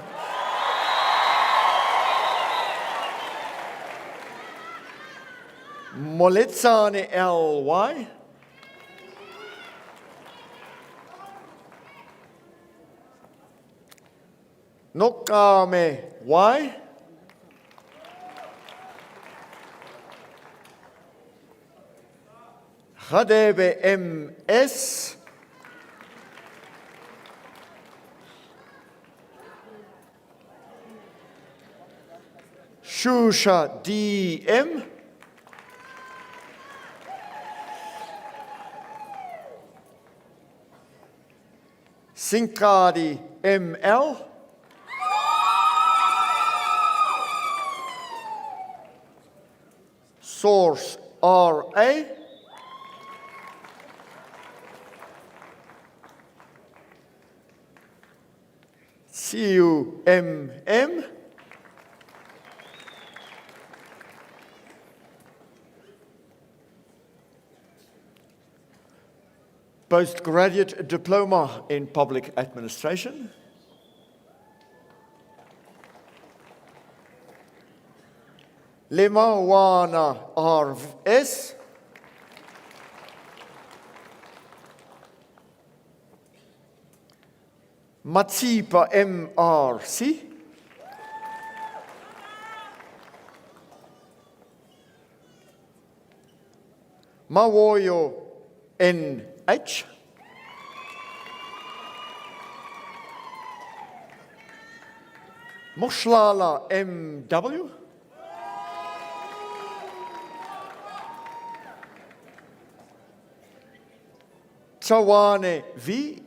Moletsane LY. Nokame Y. Khadebe MS. Shusha DM. Sinkadi ML. Source RA. CUMM. Postgraduate Diploma in Public Administration. Lemawana RS. Matsipa MRC. Mawoyo NH. Moshlala MW. Tawane V.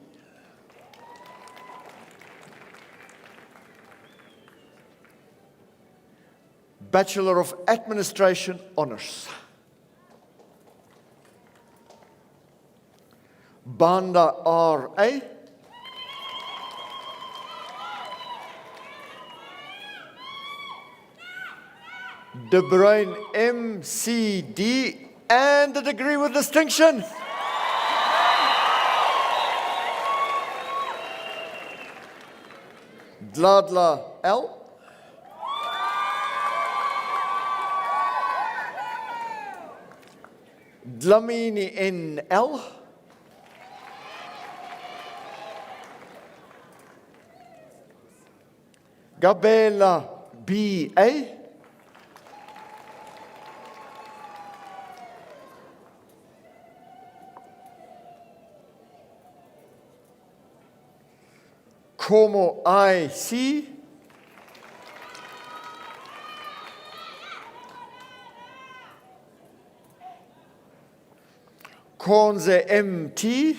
Bachelor of Administration Honours. Banda RA. De Bruin MCD, and the degree with distinction. Dladla L. Dlamini NL. Gabela BA. Como IC. Konze MT.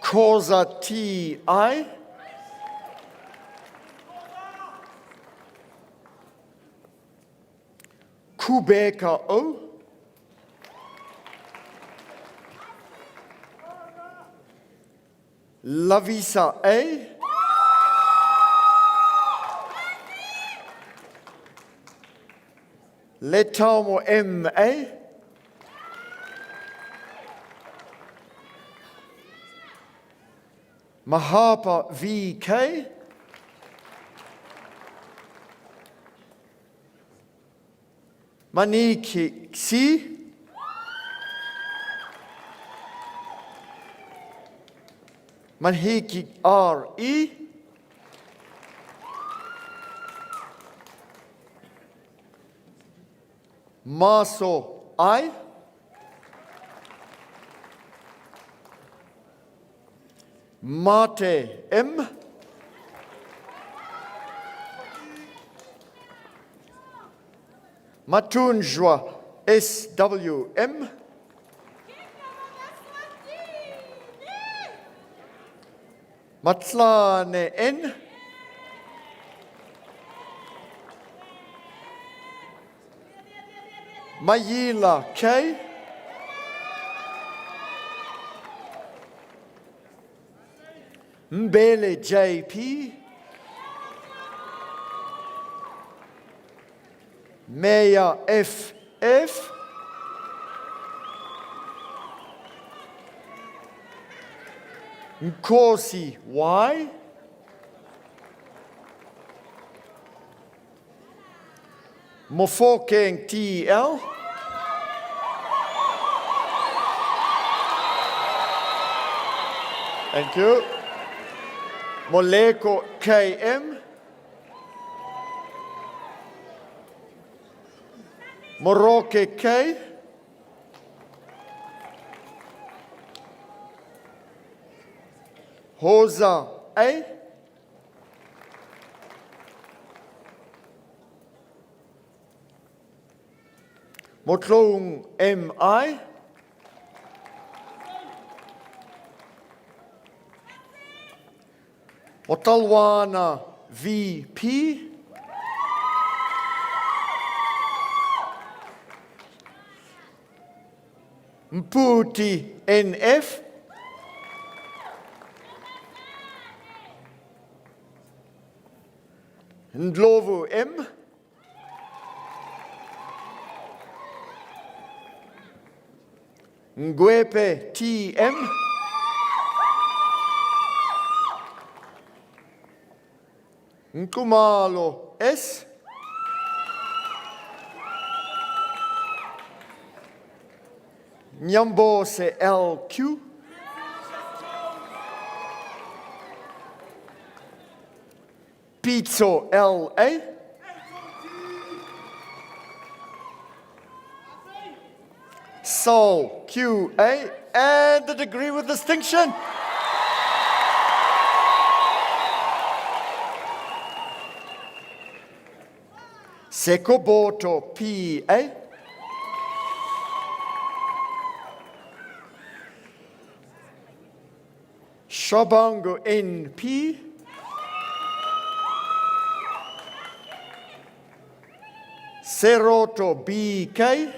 Koza TI. Kubeka O. Lavisa A. Letamo MA. Mahapa VK. Maniki C. Manhiki RE. Maso I. Mate M. Matunjwa SWM. Matlane N. Mayila K. Mbele JP. Meya FF. Nkosi Y. Mofokeng TL. Thank you. Moleko KM. Moroke K. Hosa A. Motlong MI. Motalwana VP. Mputi NF. Ndlovu M. Ngwepe TM. Nkumalo S. Nyambose LQ. Pizzo LA. Sol QA. And the degree with distinction. Sekoboto PA. Shabango NP. Seroto BK.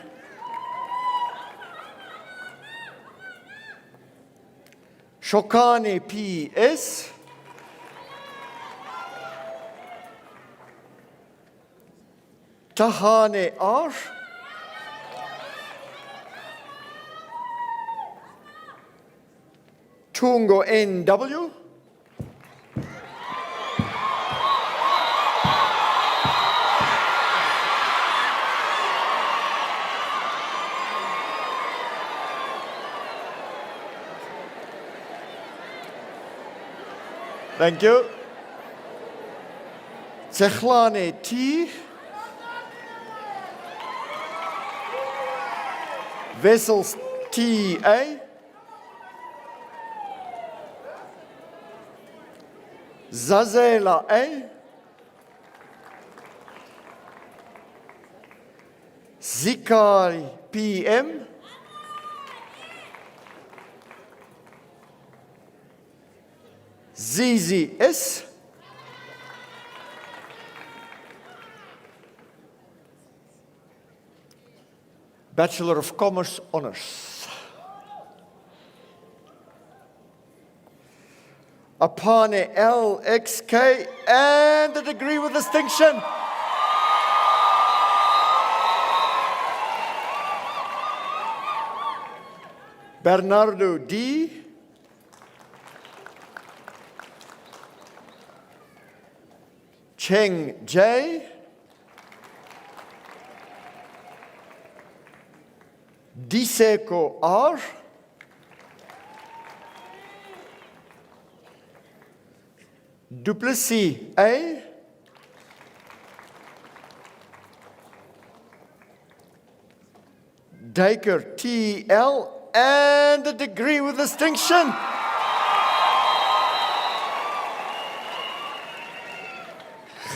Shokane PS. Tahane R. Tungo NW. Thank you. Tsehlane T. Vessels TA. Zazela A. Zikari PM. ZZS. Bachelor of Commerce Honours. Apane LXK and the degree with distinction. Bernardo D. Cheng J. Diseko R. Duplessis A. Dacre TL, and a degree with distinction.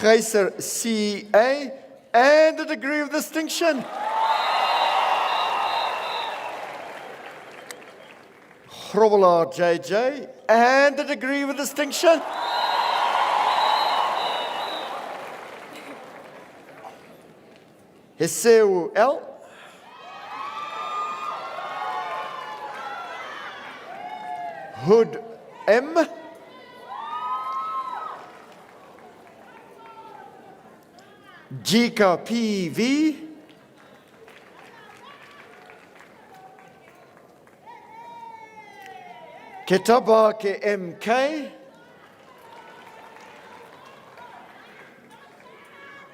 Geyser CA, and a degree of distinction. Grobbelaar JJ, and a degree with distinction. Heseu L. Hood M. Jika PV. Ketabake MK.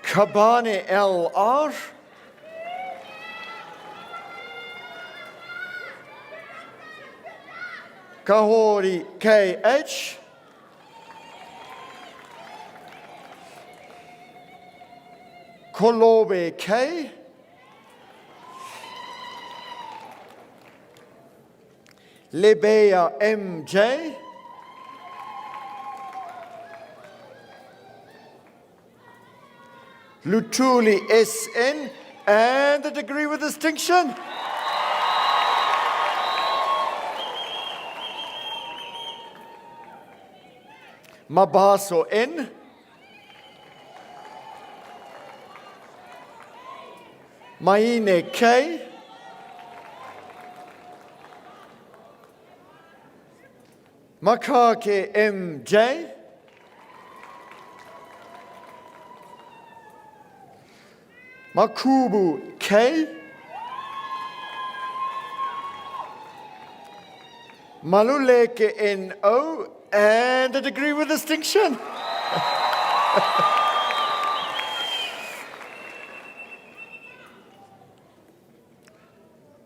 Kabane LR. Kahori KH. Kolobe K. Lebeya MJ. Lutuli SN, and a degree with distinction. Mabaso N. Maine K. Makake MJ. Makubu K. Maluleke NO, and a degree with distinction.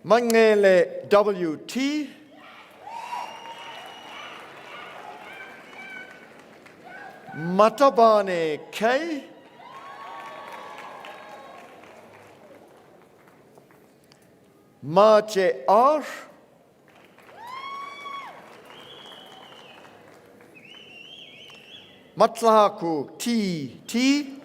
Mangele WT. Matabane K. Mache R. Matlaku T.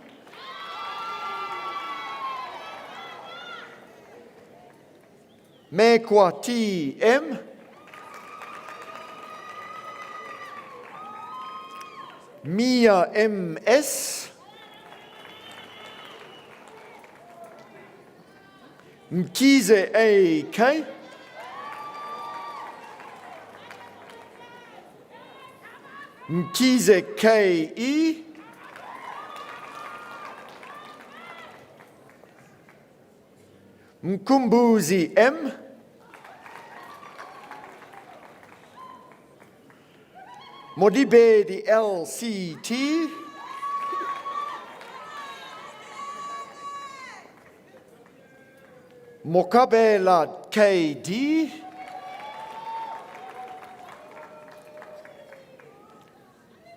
Mekwa TM. Mia MS. Mkize AK. Mkize KE. Mkumbuzi M. Modibedi LCT. Mokabela KD.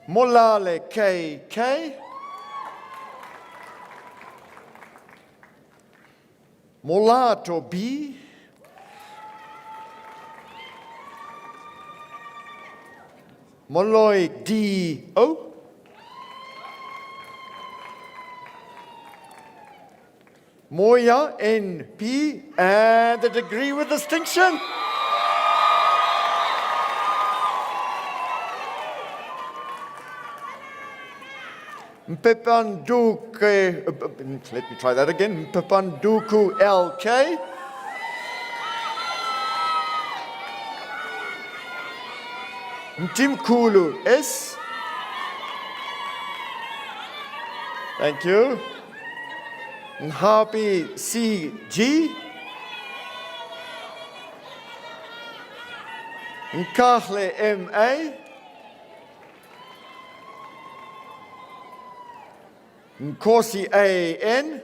Molale KK. Molato B. Moloi DO. Moya NP, and a degree with distinction. Mpepanduke, let me try that again. Mpepanduku LK. Mtimkulu S. Thank you. Happy CG. Nkachle MA. Nkosi AN.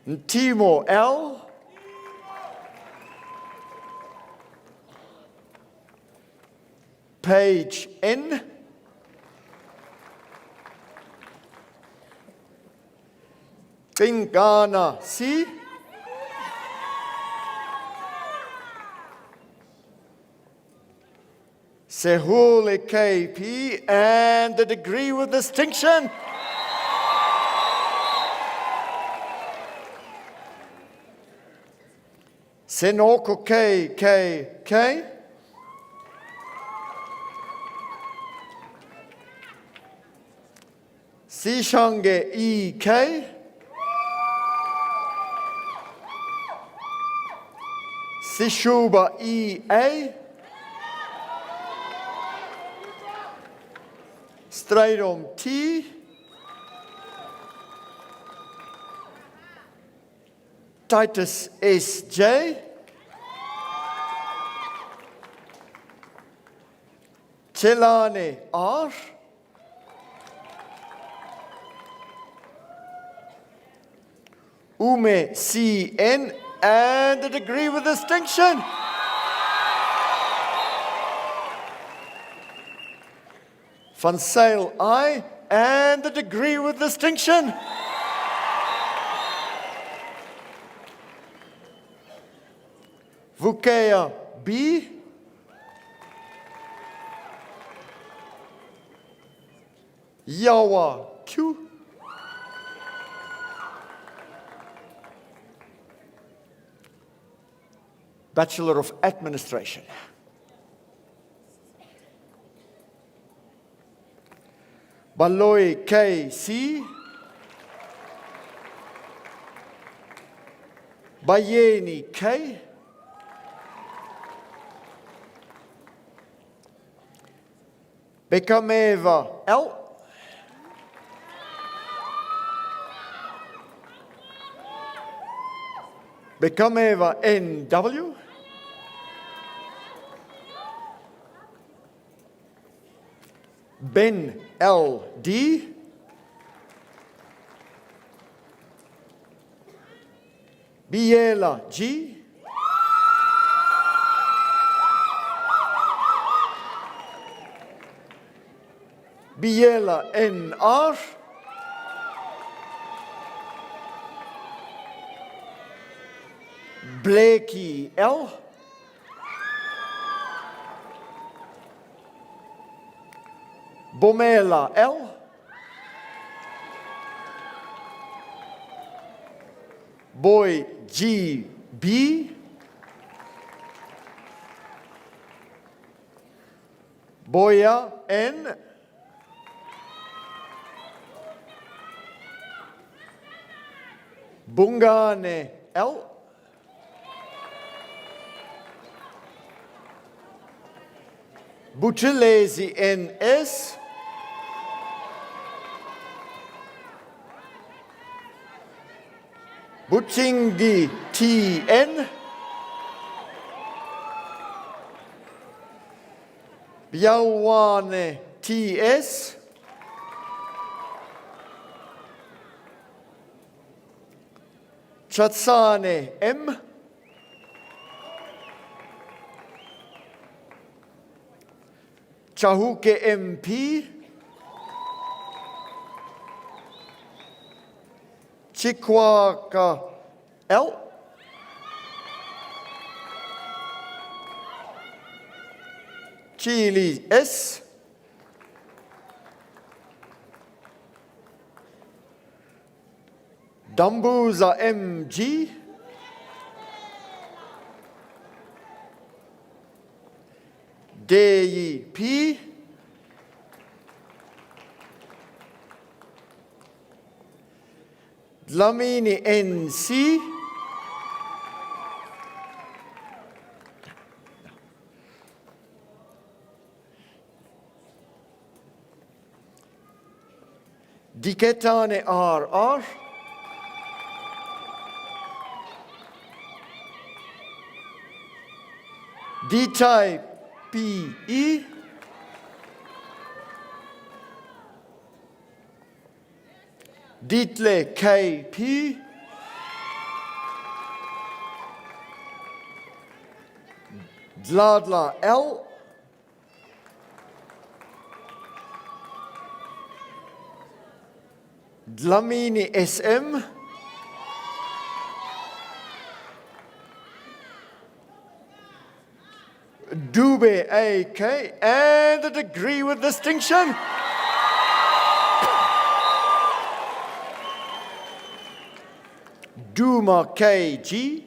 Ntimo L. Page N. Pingana C. Sehule KP, and the degree with distinction. Senoko KKK. Sishange EK. Sishuba EA. Stridom T. Titus SJ. Chelane R. Ume CN, and the degree with distinction. Van Sail I, and the degree with distinction. Vukea B. Yawa Q. Bachelor of Administration. Baloi KC. Bayeni K. Bekameva L. Bekameva NW. Ben LD. Biela G. Biela NR. Blakey L. Bomela L. Boy GB. Boya N. Bungane L. Buthelezi NS. Butchingi TN. Biawane TS. Chatsane M. Chahuke MP. Chikwaka L. Chile S. Dambuza MG. DEP. Dlamini NC. Diketane RR. D-type PE. Ditle KP. Dladla L. Dlamini SM. Dube AK, and the degree with distinction. Duma KG.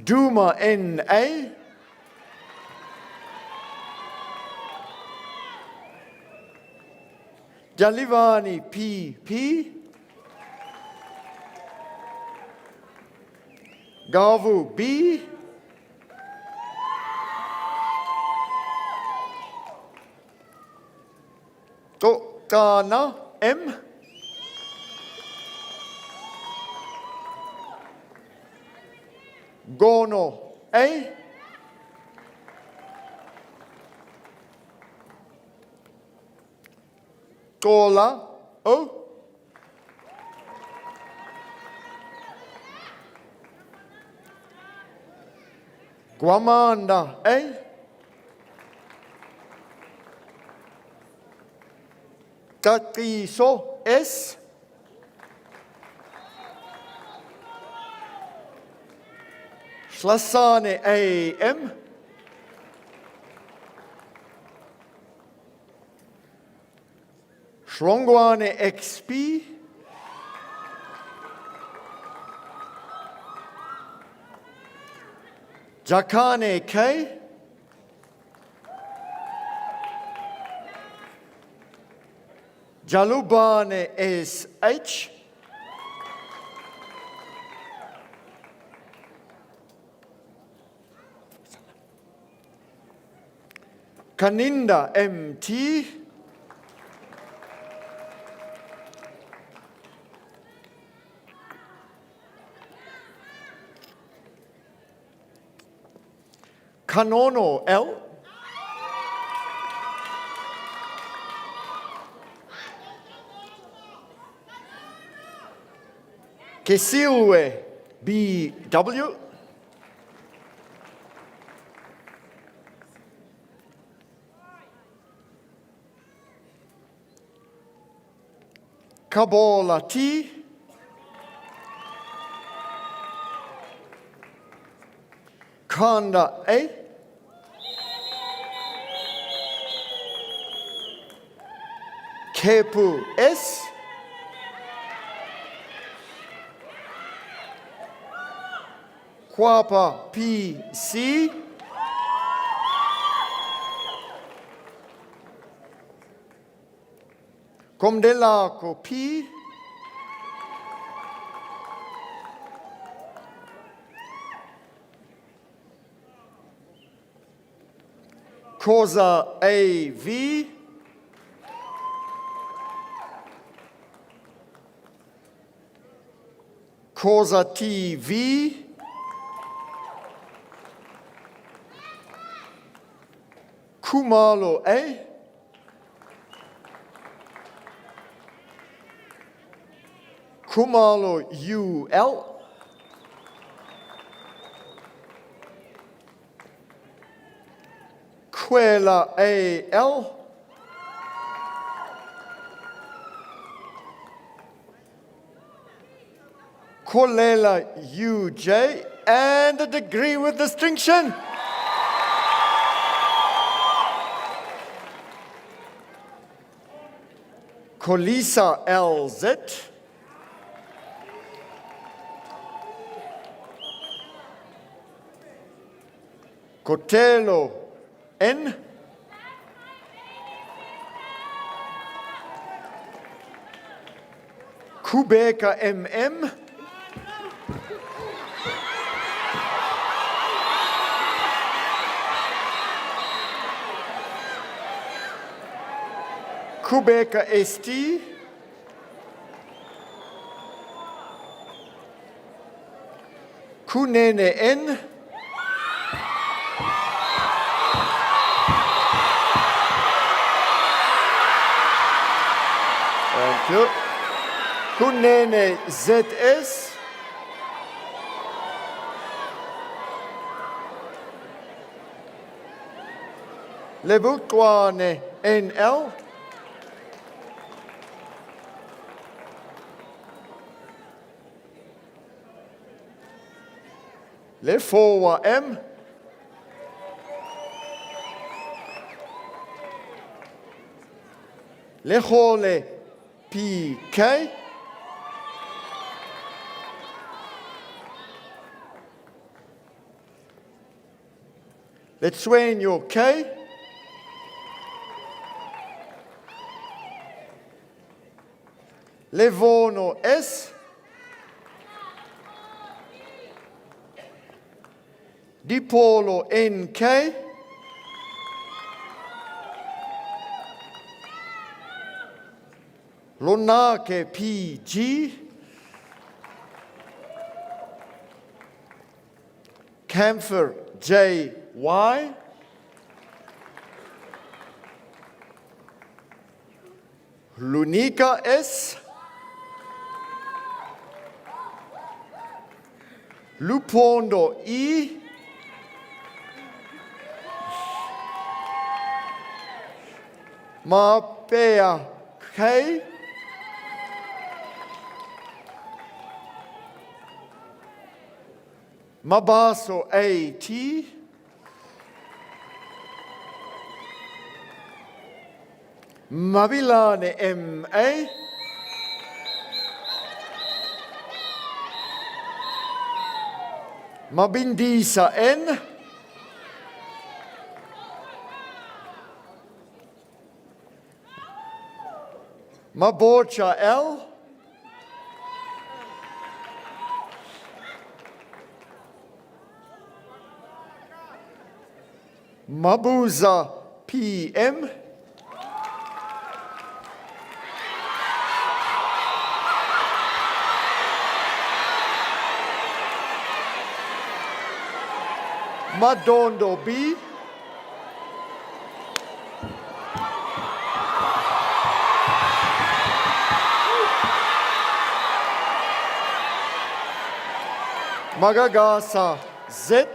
Duma NA. Jalivani PP. Gavu B. Tokana M. Gono A. Tola O. Guamanda A. Tatiso S. Slasane AM. Shlongwane XP. Jakane K. Jalubane SH. Kaninda MT. Kanono L. Kesilwe BW. Kabola T. Kanda A. Kepu S. Kwapa PC. Komdelako P. Koza AV. Koza TV. Kumalo A. Kumalo UL. Kwela AL. Kolela UJ, and a degree with distinction. Kolisa LZ. Kotelo N. Kubeka MM. Kubeka ST. Kunene N. Thank you. Kunene ZS. Lebukwane NL. Le fowa M. Le hole PK. Le sueño K. Le vono S. Dipolo NK. Lonake PG. Camphor JY. Lunica S. Lupondo E. Mapea K. Mabaso AT. Mabilane MA. Mabindisa N. Maborcha L. Mabuza PM. Madondo B. Magagasa Z.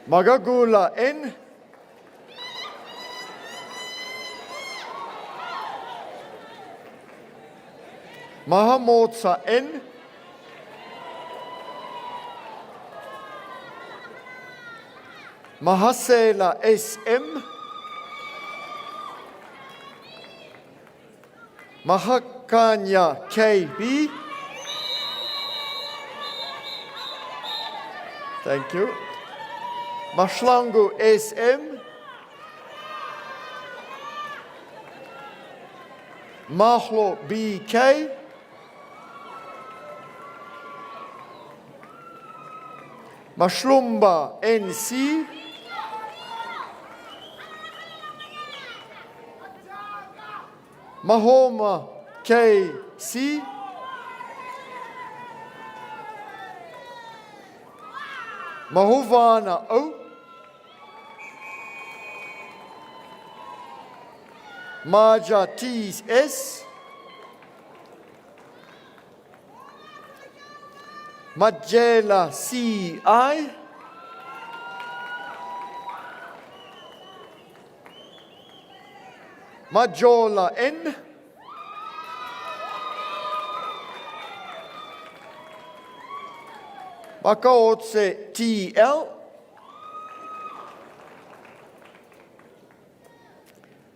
Magagula N. Mahamotsa N. Mahasela SM. Mahakanya KB. Thank you. Mashlangu SM. Mahlo BK. Mashlumba NC. Mahoma KC. Mahuvana O. Maja TS. Majela CI. Majola N. Makaotse TL.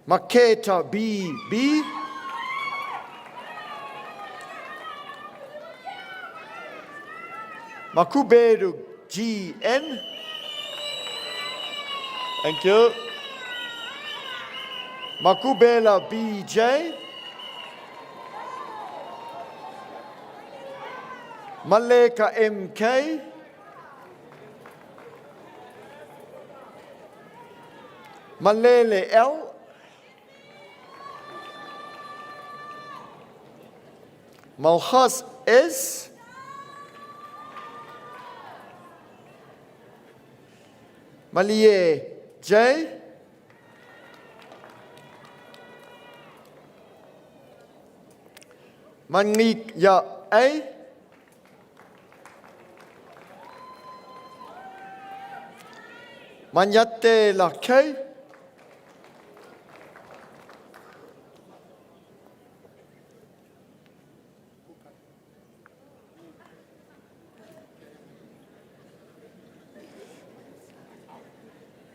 Maketa BB. Makuberu GN. Thank you. Makubela BJ. Maleka MK. Malele L. Malchas S. Malie J. Manik Ya A. Manyate La K.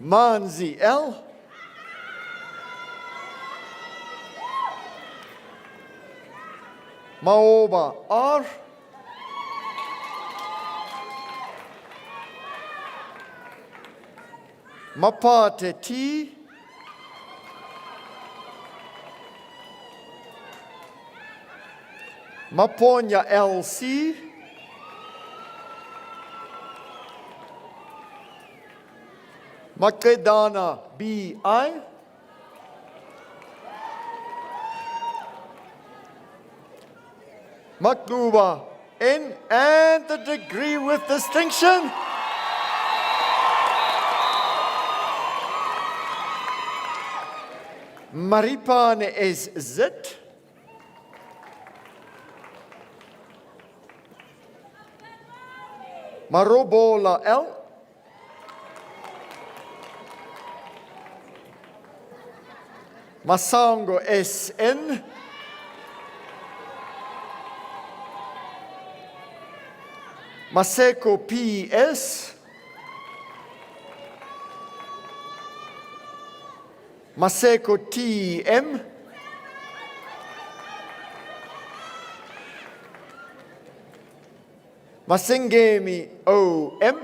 Manzi L. Maoba R. Mapate T. Maponya LC. Makedana BI. Makluba N, and the degree with distinction. Maripane is Z. Marobola L. Masango SN. Maseko PS. Maseko TM. Masengemi OM.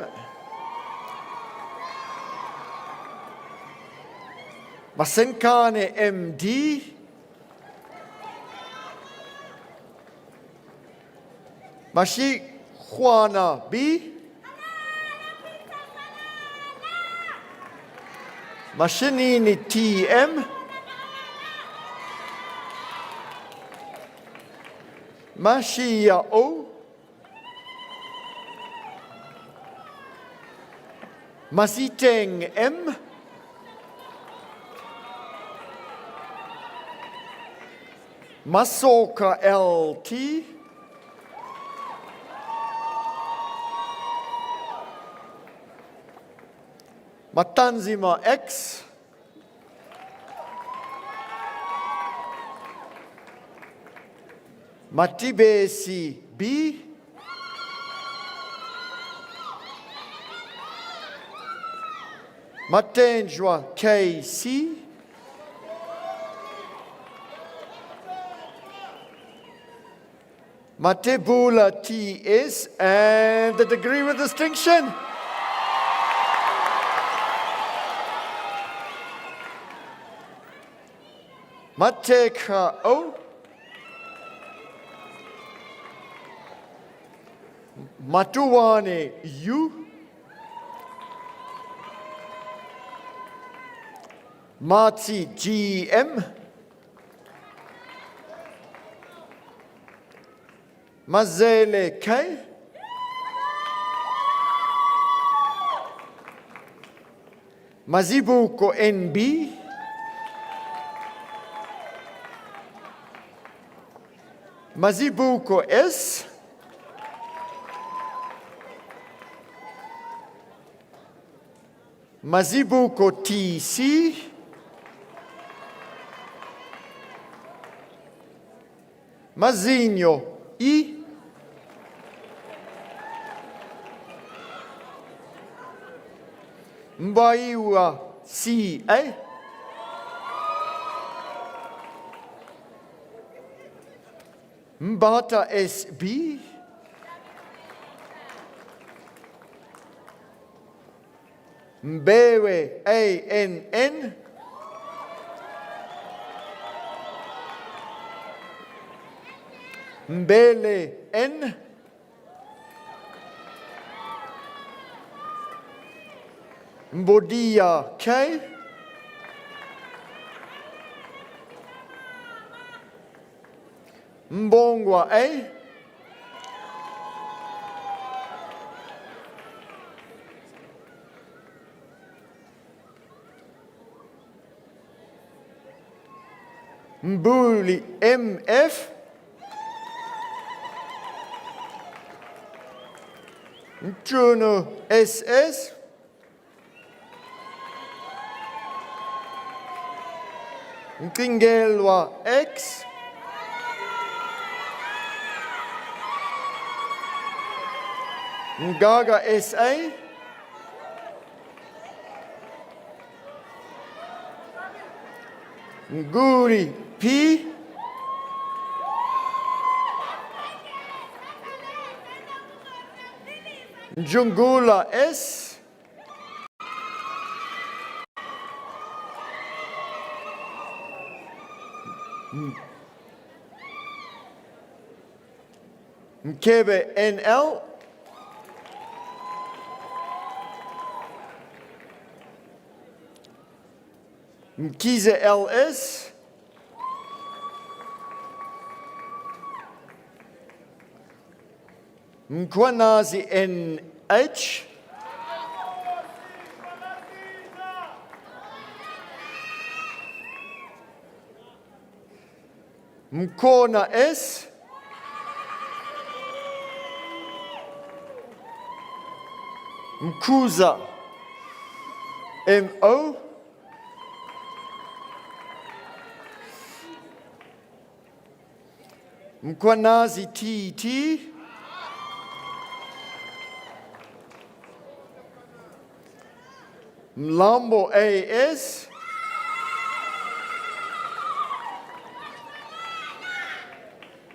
Masenkane MD. Mashi Juana B. Mashinini TM. Mashia O. Masiteng M. Masoka LT. Matanzima X. Matibesi B. Matenjwa KC. Matebula TS, and the degree with distinction. Mateka O. Matuwane U. Matsi GM. Mazele K. Mazibuko NB. Mazibuko S. Mazibuko TC. Mazinho I. Mbaiwa CA. Mbata SB. Mbewe ANN. Mbele N. Mbodia K. Mbongwa A. Mbuli MF. Mchuno SS. Mkingelwa X. Mgaga SA. Nguri P. Njungula S. Mkebe NL. Mkize LS. Mkwanazi NH. Mkona S. Mkuza MO. Mkwanazi TT. Mlambo AS.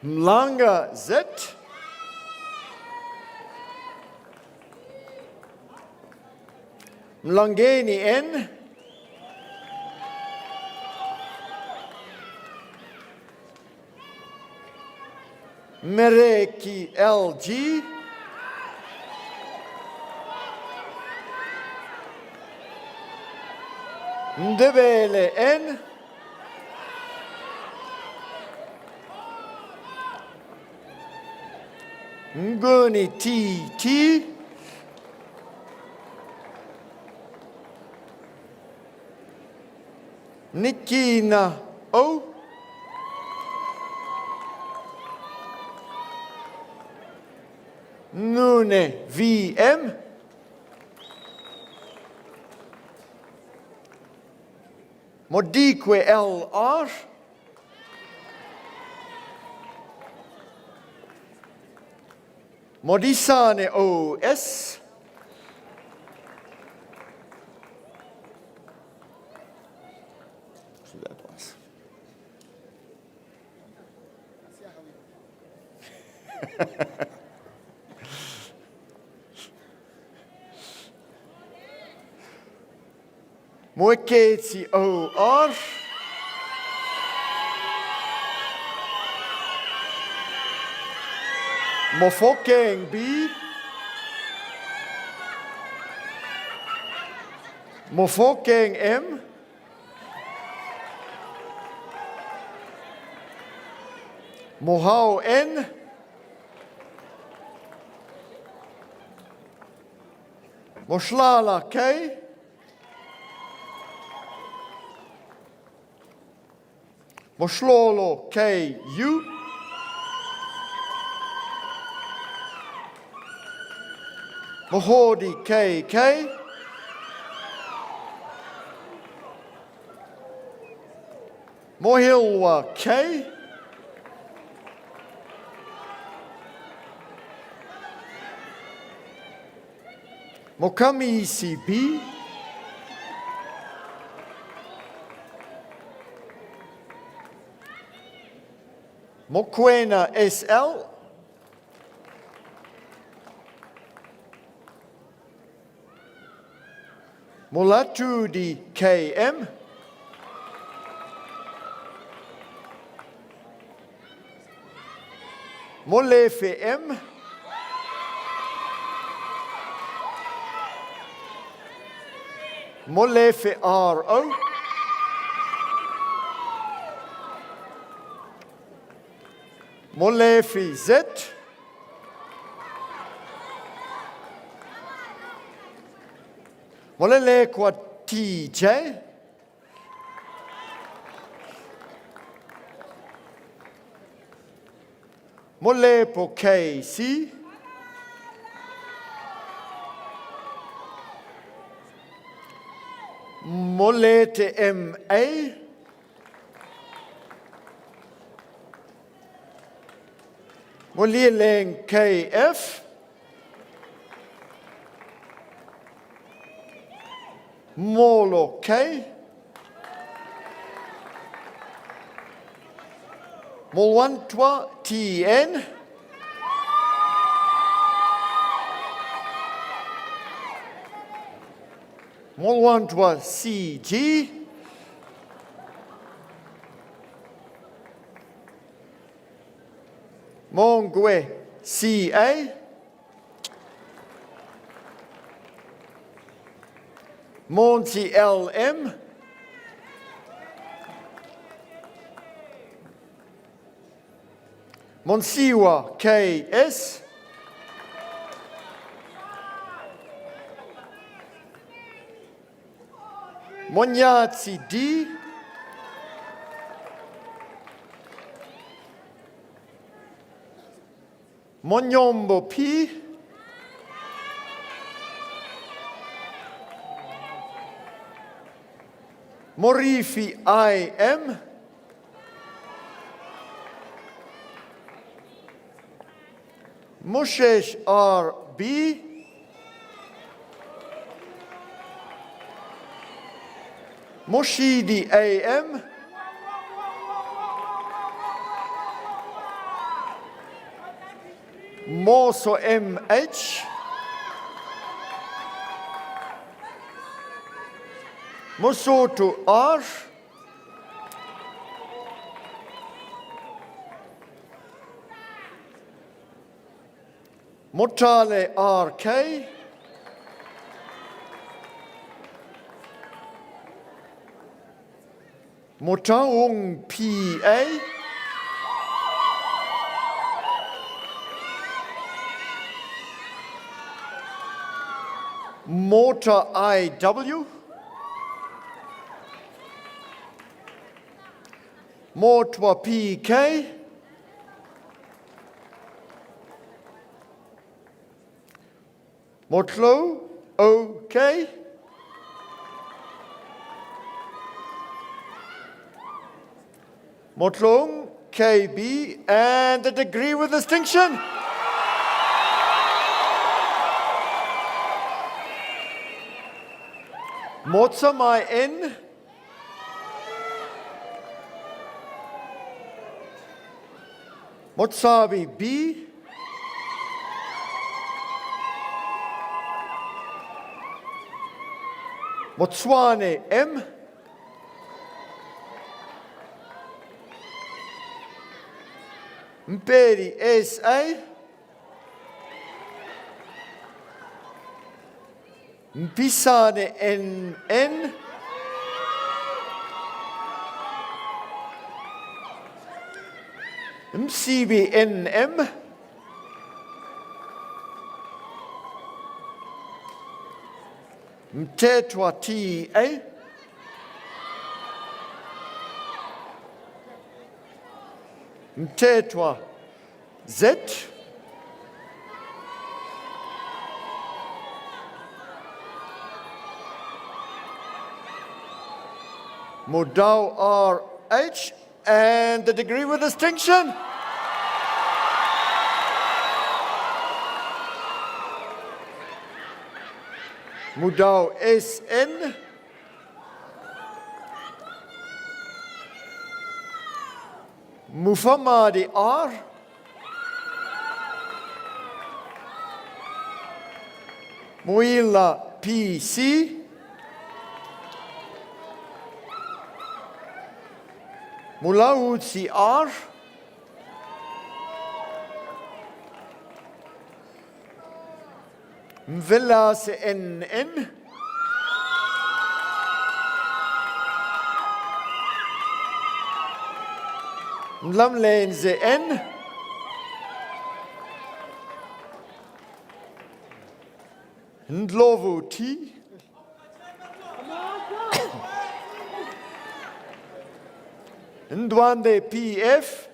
Mlanga Z. Mlangeni N. Mereki LG. Ndebele N. Nguni TT. Nikina O. Nune VM. Modique LR. Modisane OS. So that was. Moeketsi OR. Mofokeng B. Mofokeng M. Mohau N. Moslala K. Moslolo K U. Mohodi KK. Mohilwa K. Mokamisi B. Mokwena SL. Molatudi KM. Molefe M. Molefe RO. Molefe Z. Molele kwa TJ. Molepo KC. Molete MA. Molieleng KF. Molo K. Molwantwa TN. Molwantwa CG. Mongwe CA. Monty LM. Monsiwa KS. Monyatsi D. Monyombo P. Morifi IM. Mushesh RB. Moshidi AM. Moso MH. Mosoto R. Motale RK. Motaung PA. Mota IW. Motwa PK. Motlo OK. Motlong KB, and the degree with distinction. Motsamai N. Motsabi B. Motswane M. Mperi SA. Mpisane NN. MCBNM. Mtetwa TA. Mtetwa Z. Modau RH, and the degree with distinction. Modau SN. Mufamadi R. Muila PC. Mulautsi R. Mvilase NN. Mlamlenze N. Ndlovu T. Ndwande PF.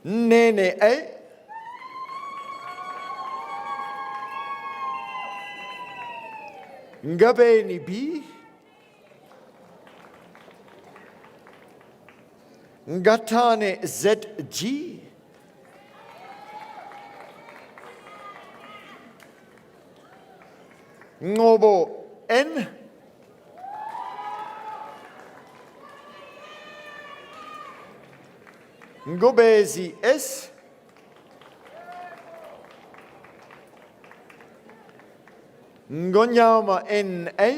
Nene A. Ngabeni B. Ngatane ZG. Ngobo N. Ngobezi S. Ngonyama N.A.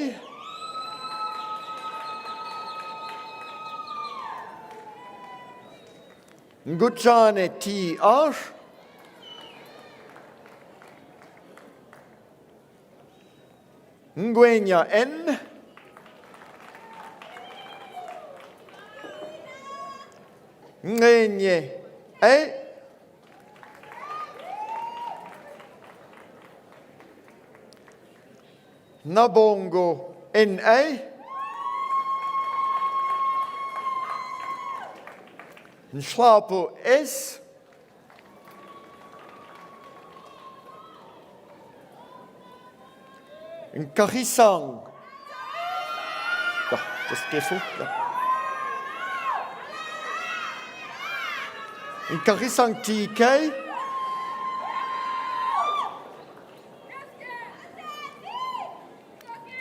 Nguchane T.R. Ngwenya N. Ngenye A. Nabongo N.A. Nhlapo S. Nkahisang. Just careful. Nkahisang TK.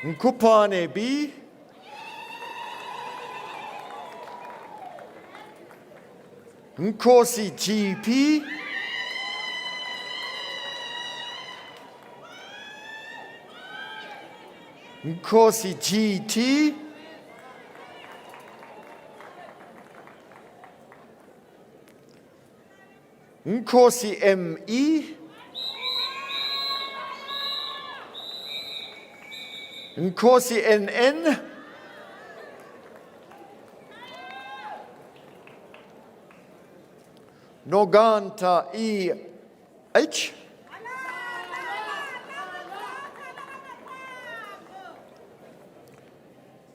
Nkupane B. Nkosi GP. Nkosi GT. Nkosi ME. Nkosi NN. Noganta EH.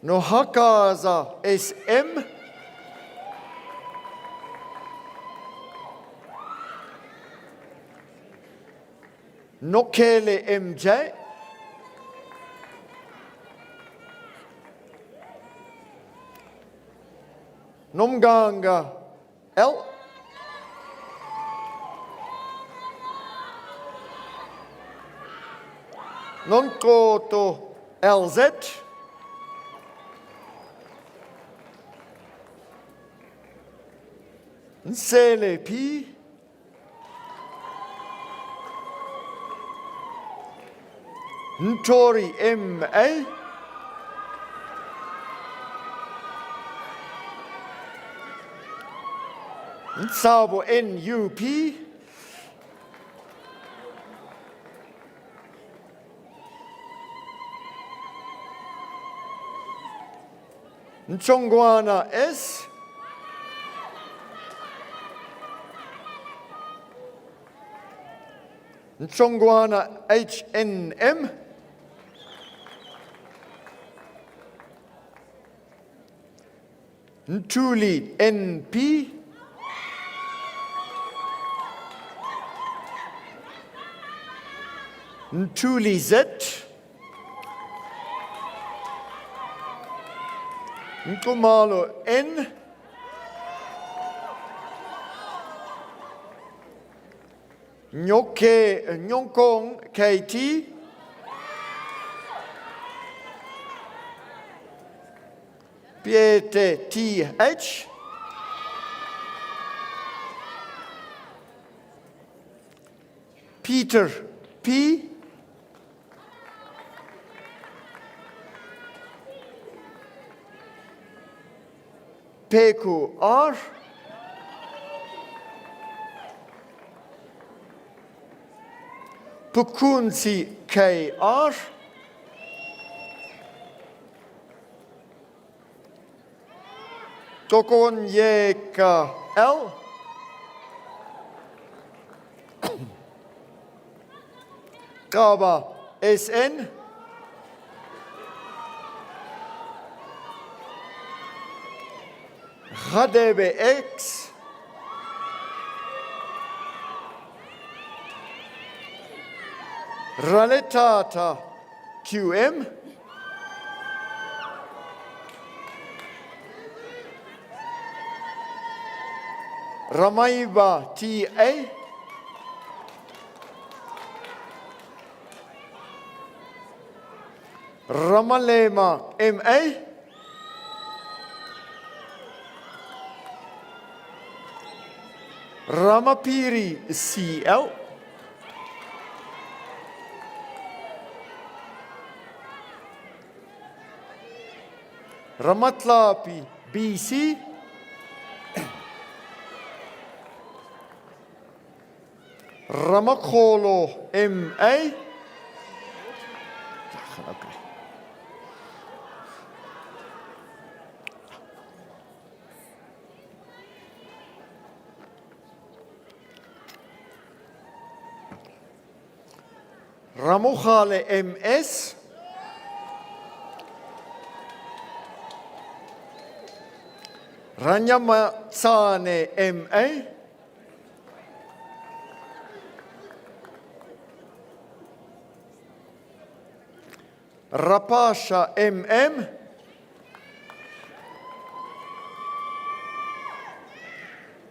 Nohakaza SM. Nokele MJ. Nomganga L. Nonkoto LZ. Nsele P. Ntori MA. Nsabo NUP. Nchongwana S. Nchongwana HNM. Ntuli NP. Ntuli Z. Nkumalo N. Nyokong KT. Piete TH. Peter P. Peku R. Pukunsi KR. Tokonyeka L. Kaba SN. Radebe X. Raletata QM. Ramaiba TA. Ramalema MA. Ramapiri CL, Ramatlapi BC, Ramakolo MA, Ramohale MS, Ranyamatsane MA, Rapasha MM,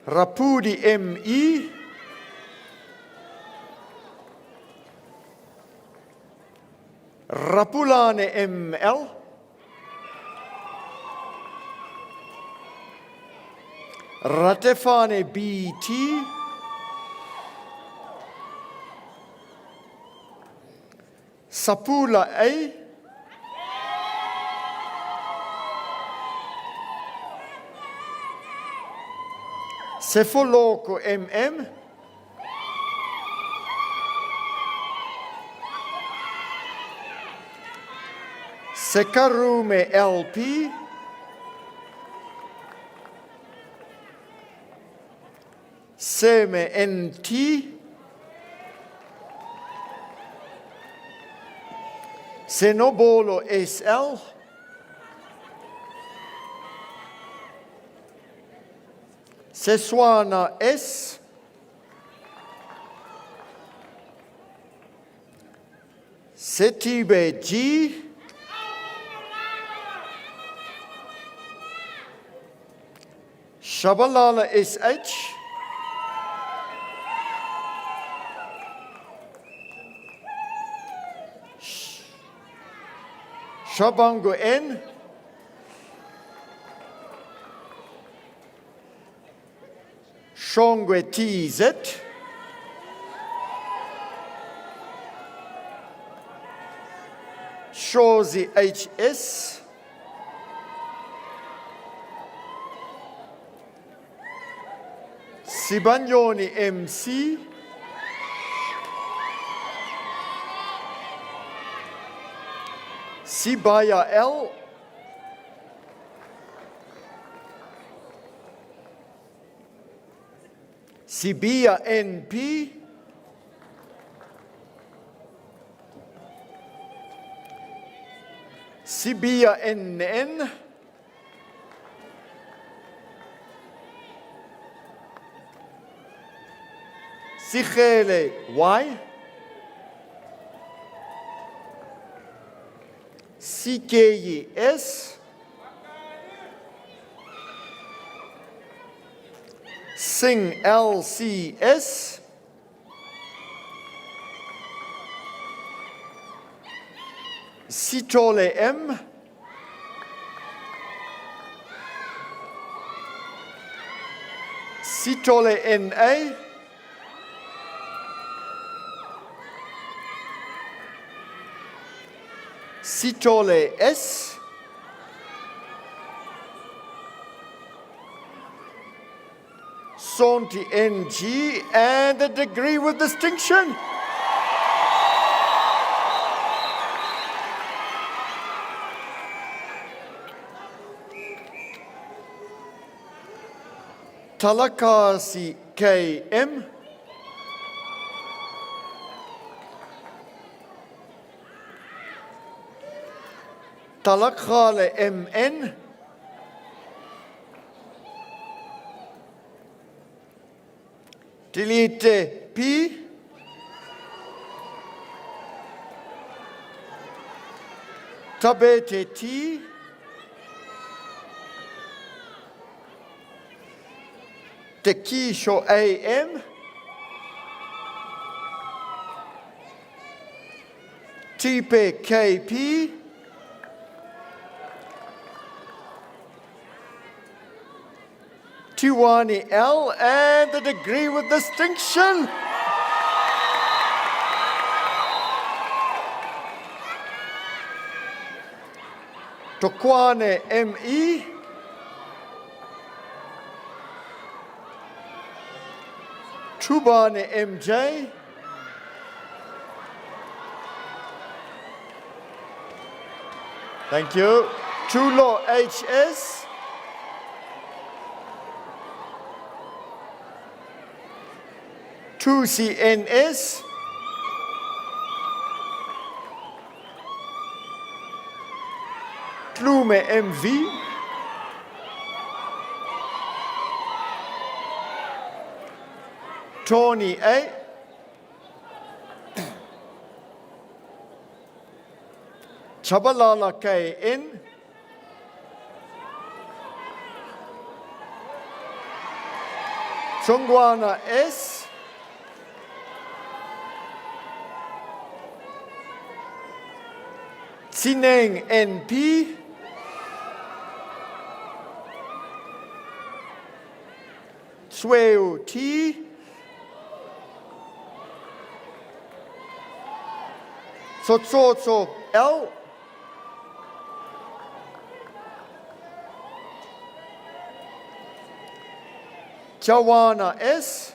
Rapudi ME, Rapulane ML, Ratefane BT, Sapula A, Sefoloco MM, Sekarume LP, Seme NT, Senobolo SL, Seswana S, Setibe G, Shabalala SH, Shabango N, Shongwe TZ, Shozi HS, Sibanyoni MC, Sibaya L, Sibia NP, Sibia NN, Sichele Y, CKES, Sing LCS, Sitole M, Sitole NA, Sitole S, Sonti NG, and a degree with distinction. Talakasi KM, Talakhale MN, Delete P, Tabete T, Tekisho AM, Tipe KP, Tiwani L, and the degree with distinction. Tokwane M.E. Tubane M.J. Thank you. Tulo H.S. Tusi N.S. Tlume M.V. Tony A. Chabalala K.N. Tsongwana S. Tsineng N.P. Sweo T. Tsotsotso L. Chawana S.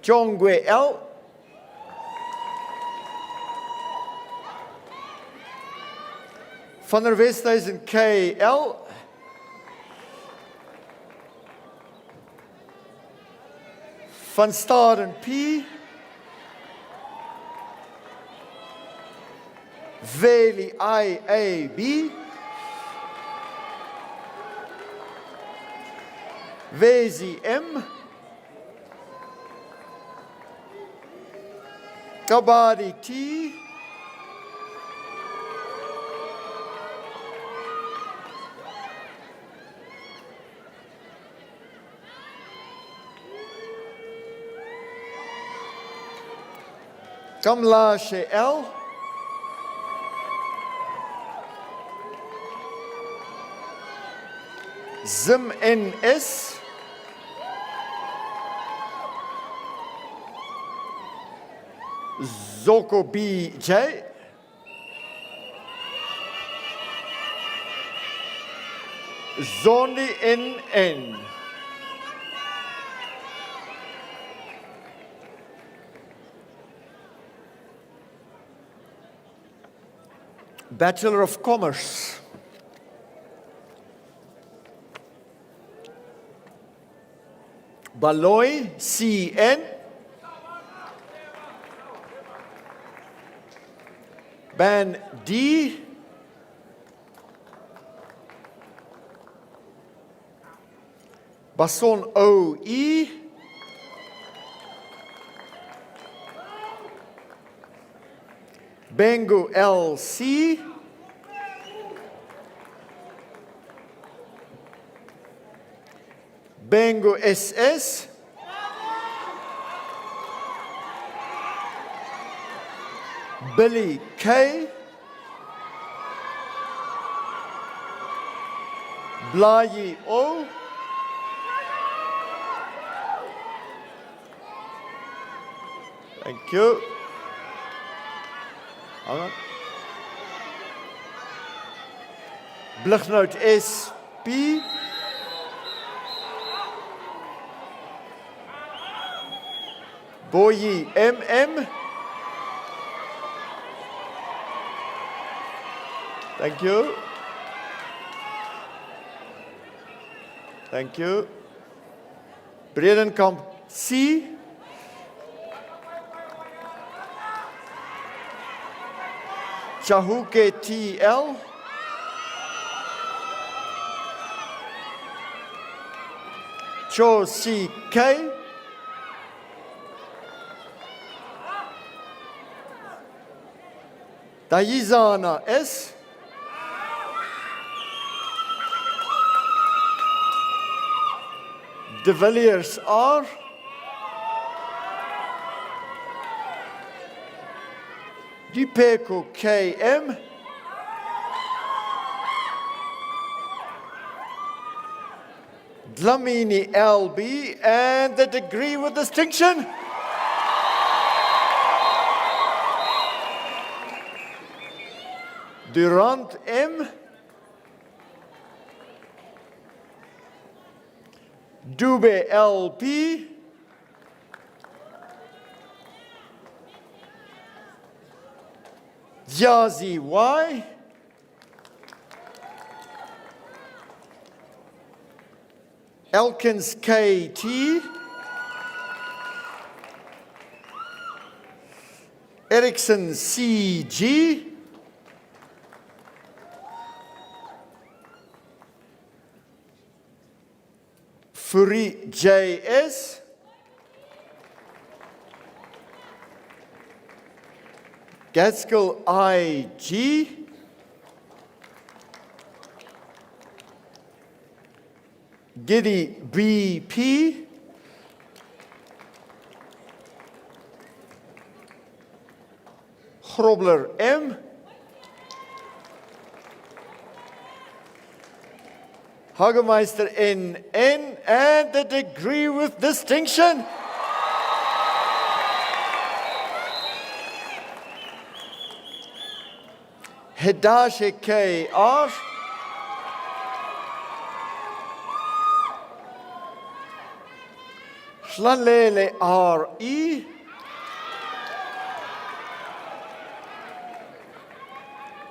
Jongwe L. Van der Westhuizen K.L. Van Staden P. Veli I.A.B. Vezi M. Kabadi T. Kamlashe L. Zim N.S. Zoko B.J. Zondi N.N. Bachelor of Commerce. Baloy C.N. Ban D. Bason O.E. Bengu L.C. Bengu S.S. Billy K. Blayi O. Thank you. Hang on. Blighnout S.P. Boyi M.M. Thank you. Thank you. Bredenkamp C. Chahuke T.L. Cho C.K. Dayizana S. De Villiers R. Dupeko K.M. Dlamini LB, and the degree with distinction. Durant M. Dube LP. Jazi Y. Elkins KT. Erickson CG. Furi JS. Gaskell IG. Giddy BP. Grobler M. Hagemeister NN, and the degree with distinction. Hedashe KR. Schlalele RE.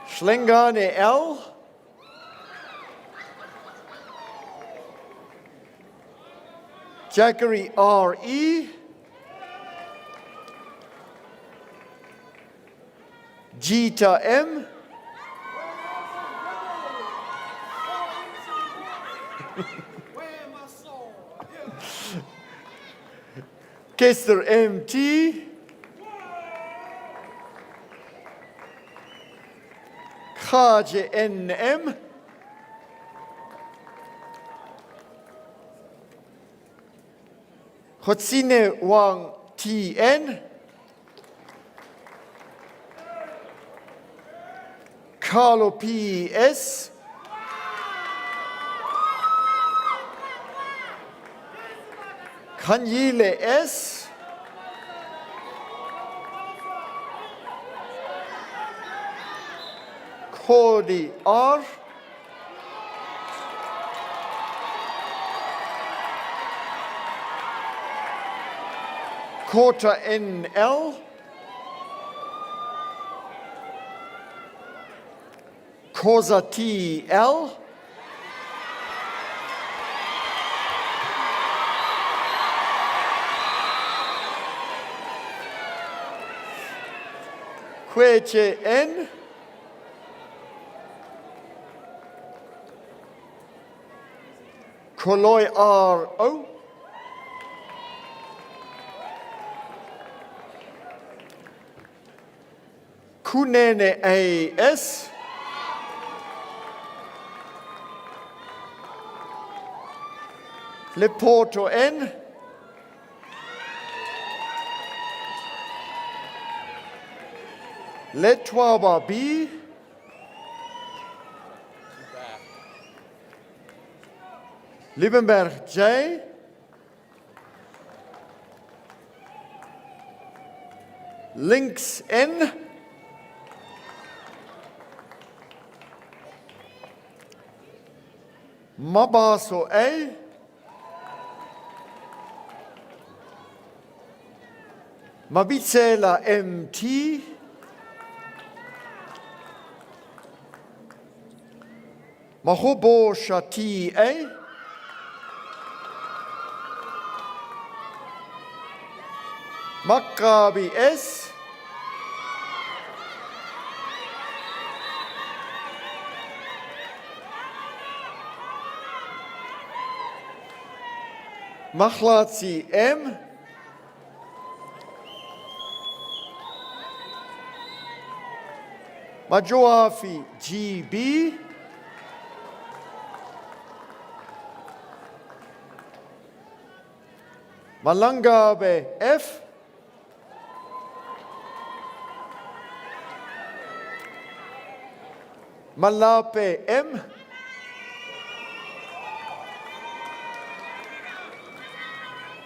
Schlengane L. Jackery RE. Jita M. Kester MT. Khaje NM. Hotsine Wang TN. Carlo PS. Kanyile S. Cody R. Kota NL. Koza TL. Kweche N. Koloi RO. Kunene AS. Leporto N. Letwaba B. Liebenberg J. Links N. Mabaso A. Mabitsela MT. Mahobosha TA. Maccabi S. Machlazi M. Majoafi GB. Malangabe F. Malape M.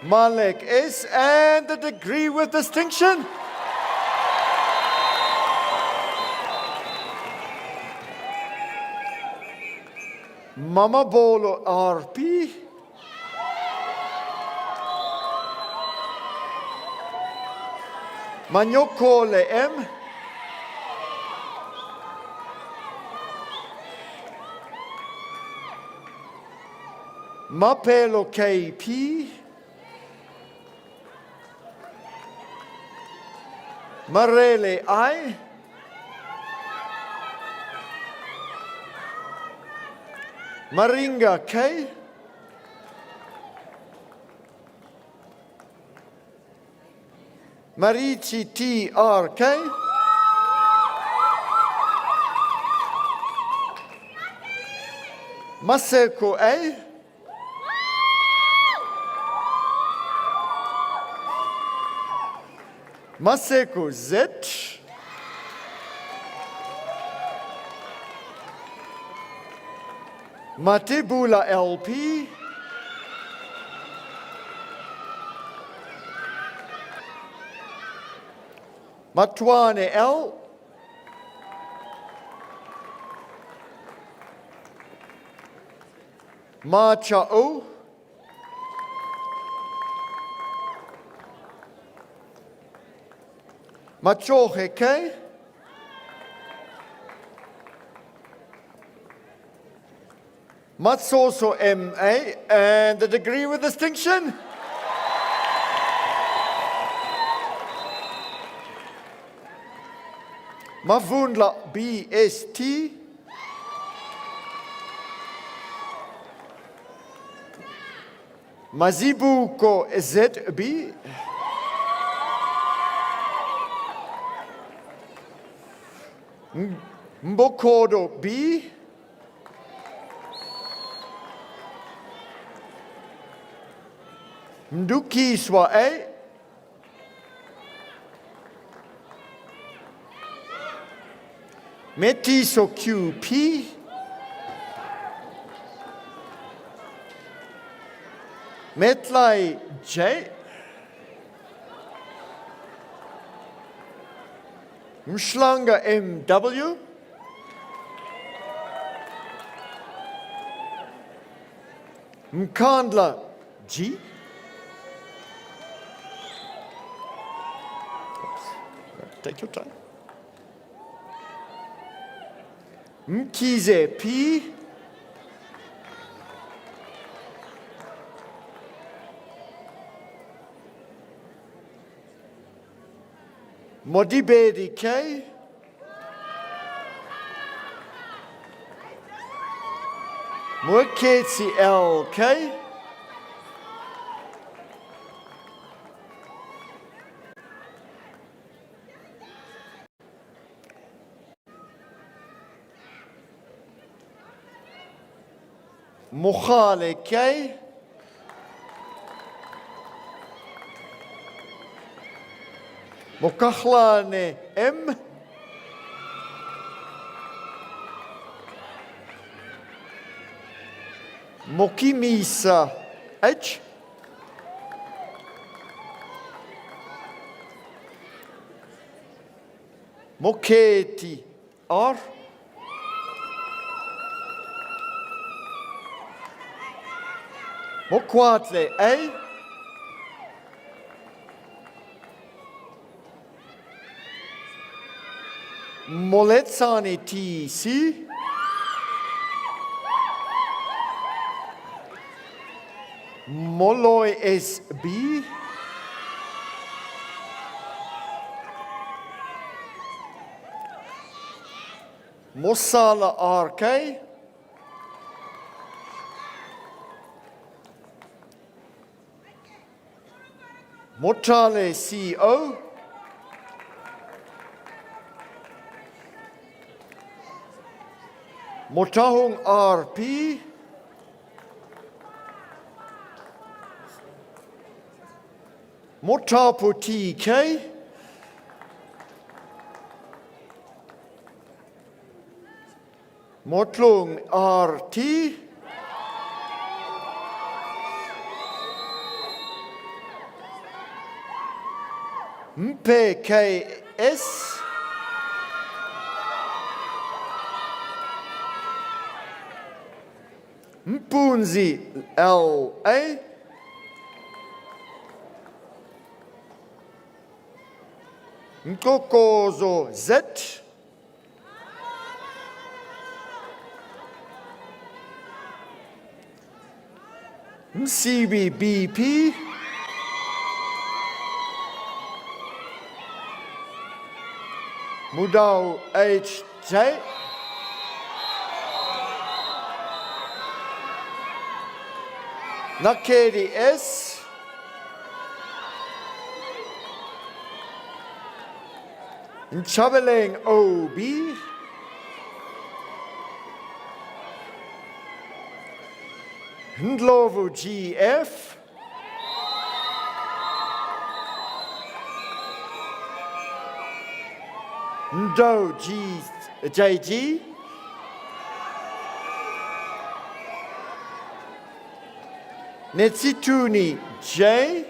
Malek S, and the degree with distinction. Mama Bolo RP. Manyokole M. Mapelo KP. Marele I. Maringa K. Marichi TRK. Maseko A. Maseko Z. Matibula LP. Matwane L. Macha O. Machohe K. Matsoso MA, and the degree with distinction. Mavundla BST. Mazibuko ZB. Mbokodo B. Mdukiswa A. Metiso QP. Metlai J. Mshlanga MW. Mkandla G. Take your time. Mkize P. Modibedi K. Mweketsi LK. Mokhale K. Mokakhlane M. Mokimisa H. Moketi R. Mokwatle A. Moletsani TC. Molloy SB. Mosala RK. Motale CO. Motahung RP. Motapu TK. Motlung RT. MPKS. Mpunzi LA. Mkokozo Z. Msibi BP. Mudau HJ. Nakedi S. Nchabeleng OB. Ndlovu GF. Ndo JG. Netsituni J.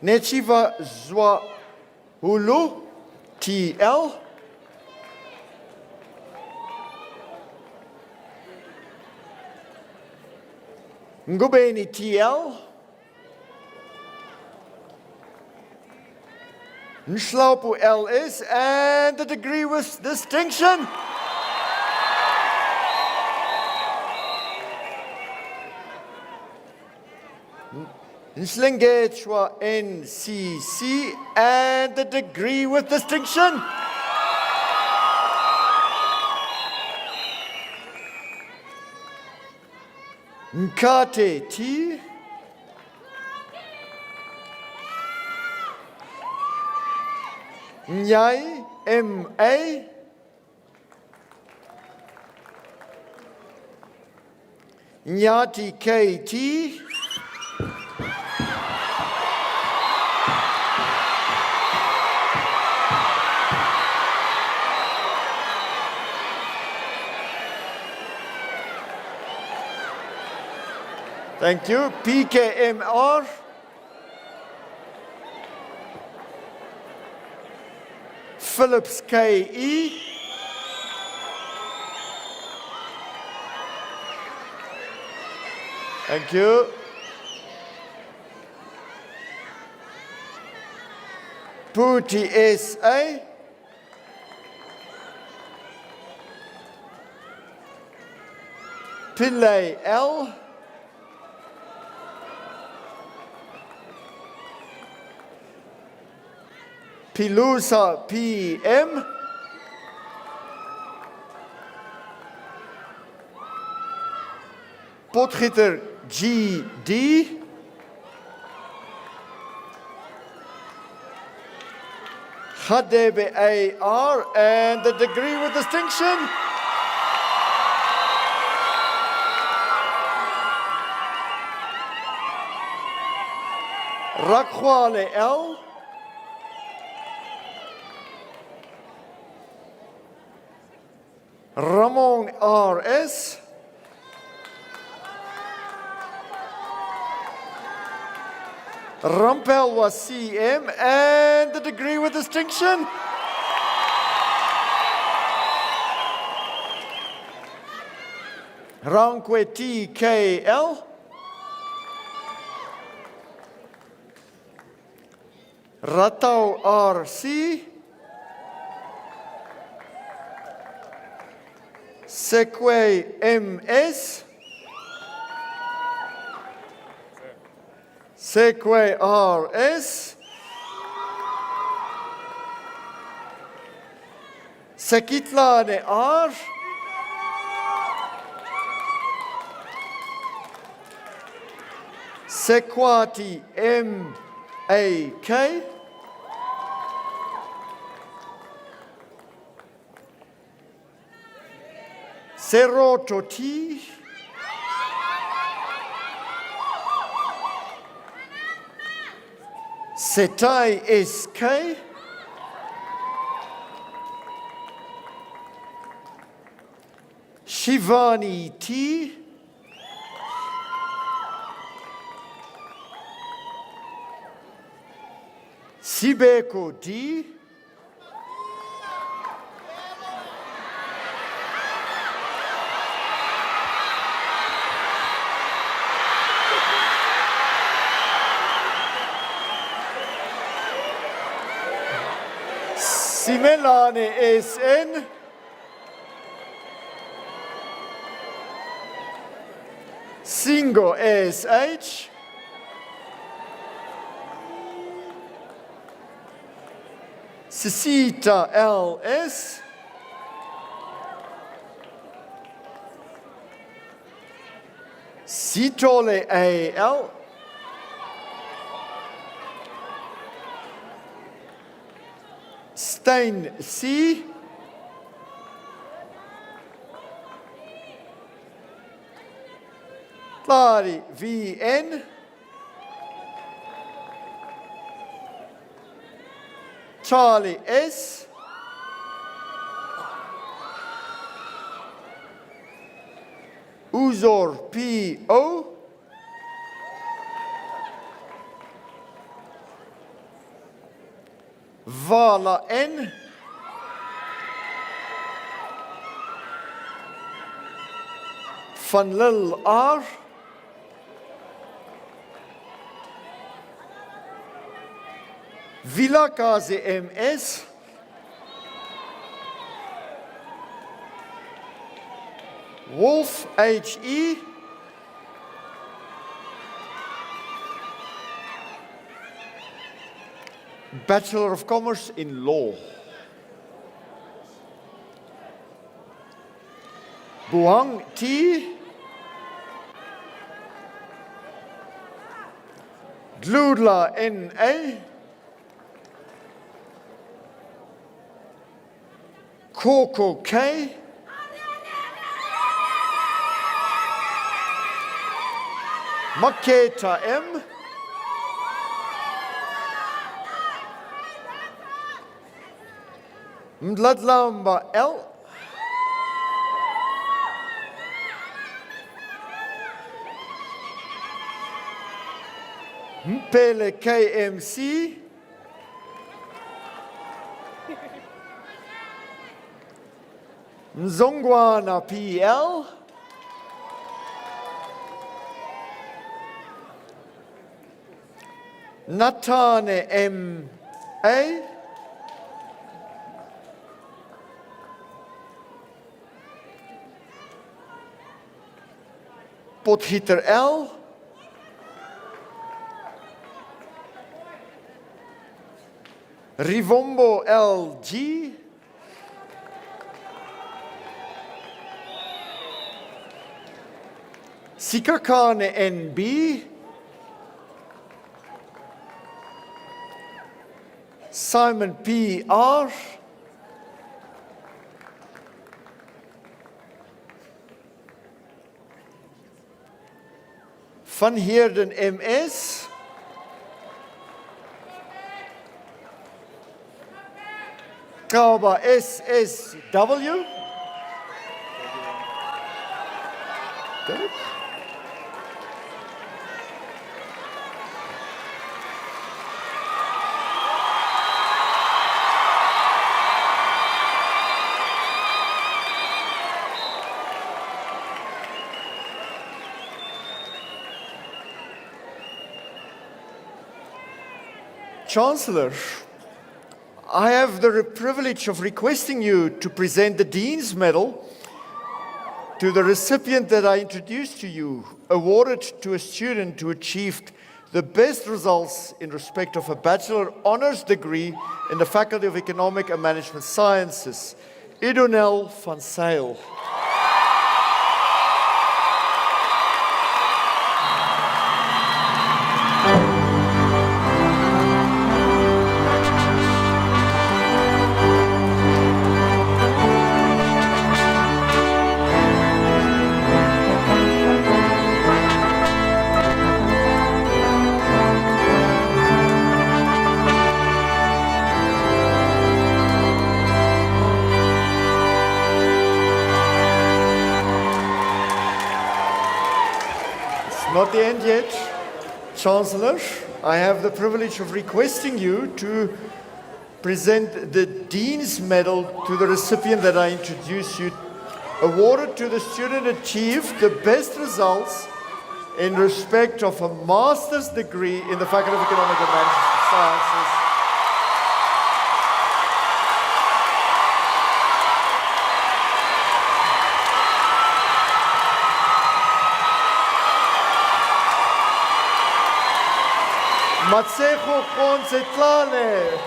Nechiva Zwa Hulu TL. Ngubeni TL. Nslaupu LS, and the degree with distinction. Nslingechwa NCC, and the degree with distinction. Nkate T. Nyai MA. Nyati KT. Thank you. PKMR. Phillips KE. Thank you. Puti SA. Pillay L. Pilusa PM. Potgieter GD. HDBAR, and the degree with distinction. Rakwale L. Ramon RS. Rampel was CM, and the degree with distinction. Rankwe TKL. Ratau RC. Sekwe MS. Sekwe RS. Sekitlane R. Sekwati MAK. Seroto T. Setai SK. Shivani T. Sibeko D. Simelane SN. Singo SH. Sisita LS. Sitole AL. Stein C. Clary VN. Charlie S. Uzor P.O. Vala N. Van Lille R. Villa KZMS. Wolf HE. Bachelor of Commerce in Law. Buang T. Gludla NA. Coco K. Maketa M. Mdladlamba L. Mpele KMC. Mzongwana PL. Natane MA. Potgieter L. Rivombo LG. Sikakane NB. Simon PR. Van Heerden MS. Kaba SSW. Got it? Chancellor, I have the privilege of requesting you to present the Dean's Medal to the recipient that I introduced to you, awarded to a student who achieved the best results in respect of a Bachelor Honours degree in the Faculty of Economic and Management Sciences, Idonel van Zyl. Not the end yet. Chancellor, I have the privilege of requesting you to present the Dean's Medal to the recipient that I introduce you, awarded to the student achieved the best results in respect of a master's degree in the Faculty of Economic and Management Sciences. Matsejo Poncetlane.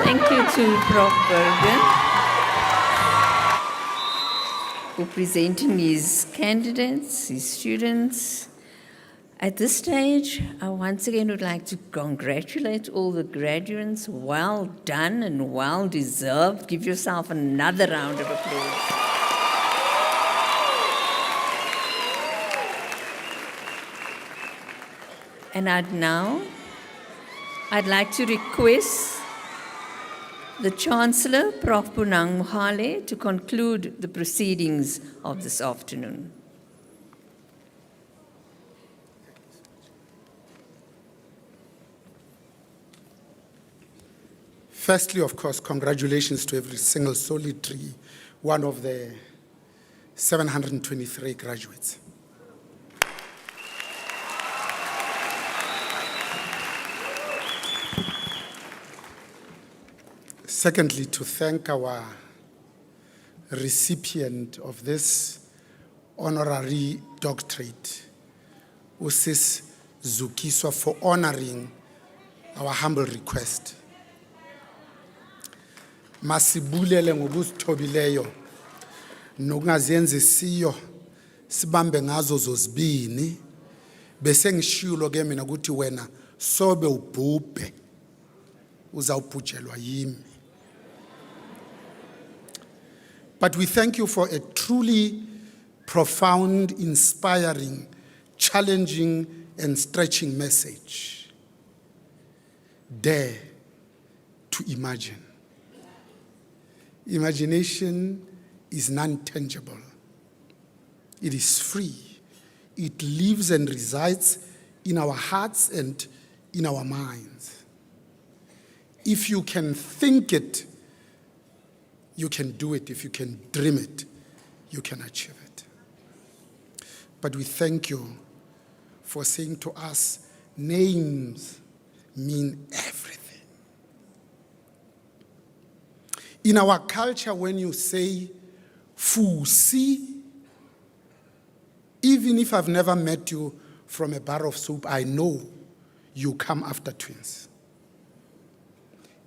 Thank you to Prof. Bergen for presenting his candidates, his students. At this stage, I once again would like to congratulate all the graduates. Well done and well deserved. Give yourself another round of applause. And I'd like to request the Chancellor, Prof. Punang Mohale, to conclude the proceedings of this afternoon. Firstly, of course, congratulations to every single solitary one of the 723 graduates. Secondly, to thank our recipient of this honorary doctorate, Usis Zukiswa, for honoring our humble request. Masibulele ngokuzithobileyo nokungazenzisiyo sibambe ngazo zozibini bese ngishilo ke mina ukuthi wena sobe ubhubhe uzawubhujelwa yimi. But we thank you for a truly profound, inspiring, challenging, and stretching message. Dare to imagine. Imagination is non-tangible. It is free. It lives and resides in our hearts and in our minds. If you can think it, you can do it. If you can dream it, you can achieve it. But we thank you for saying to us, names mean everything. In our culture, when you say Fusi, even if I've never met you from a bar of soup, I know you come after twins.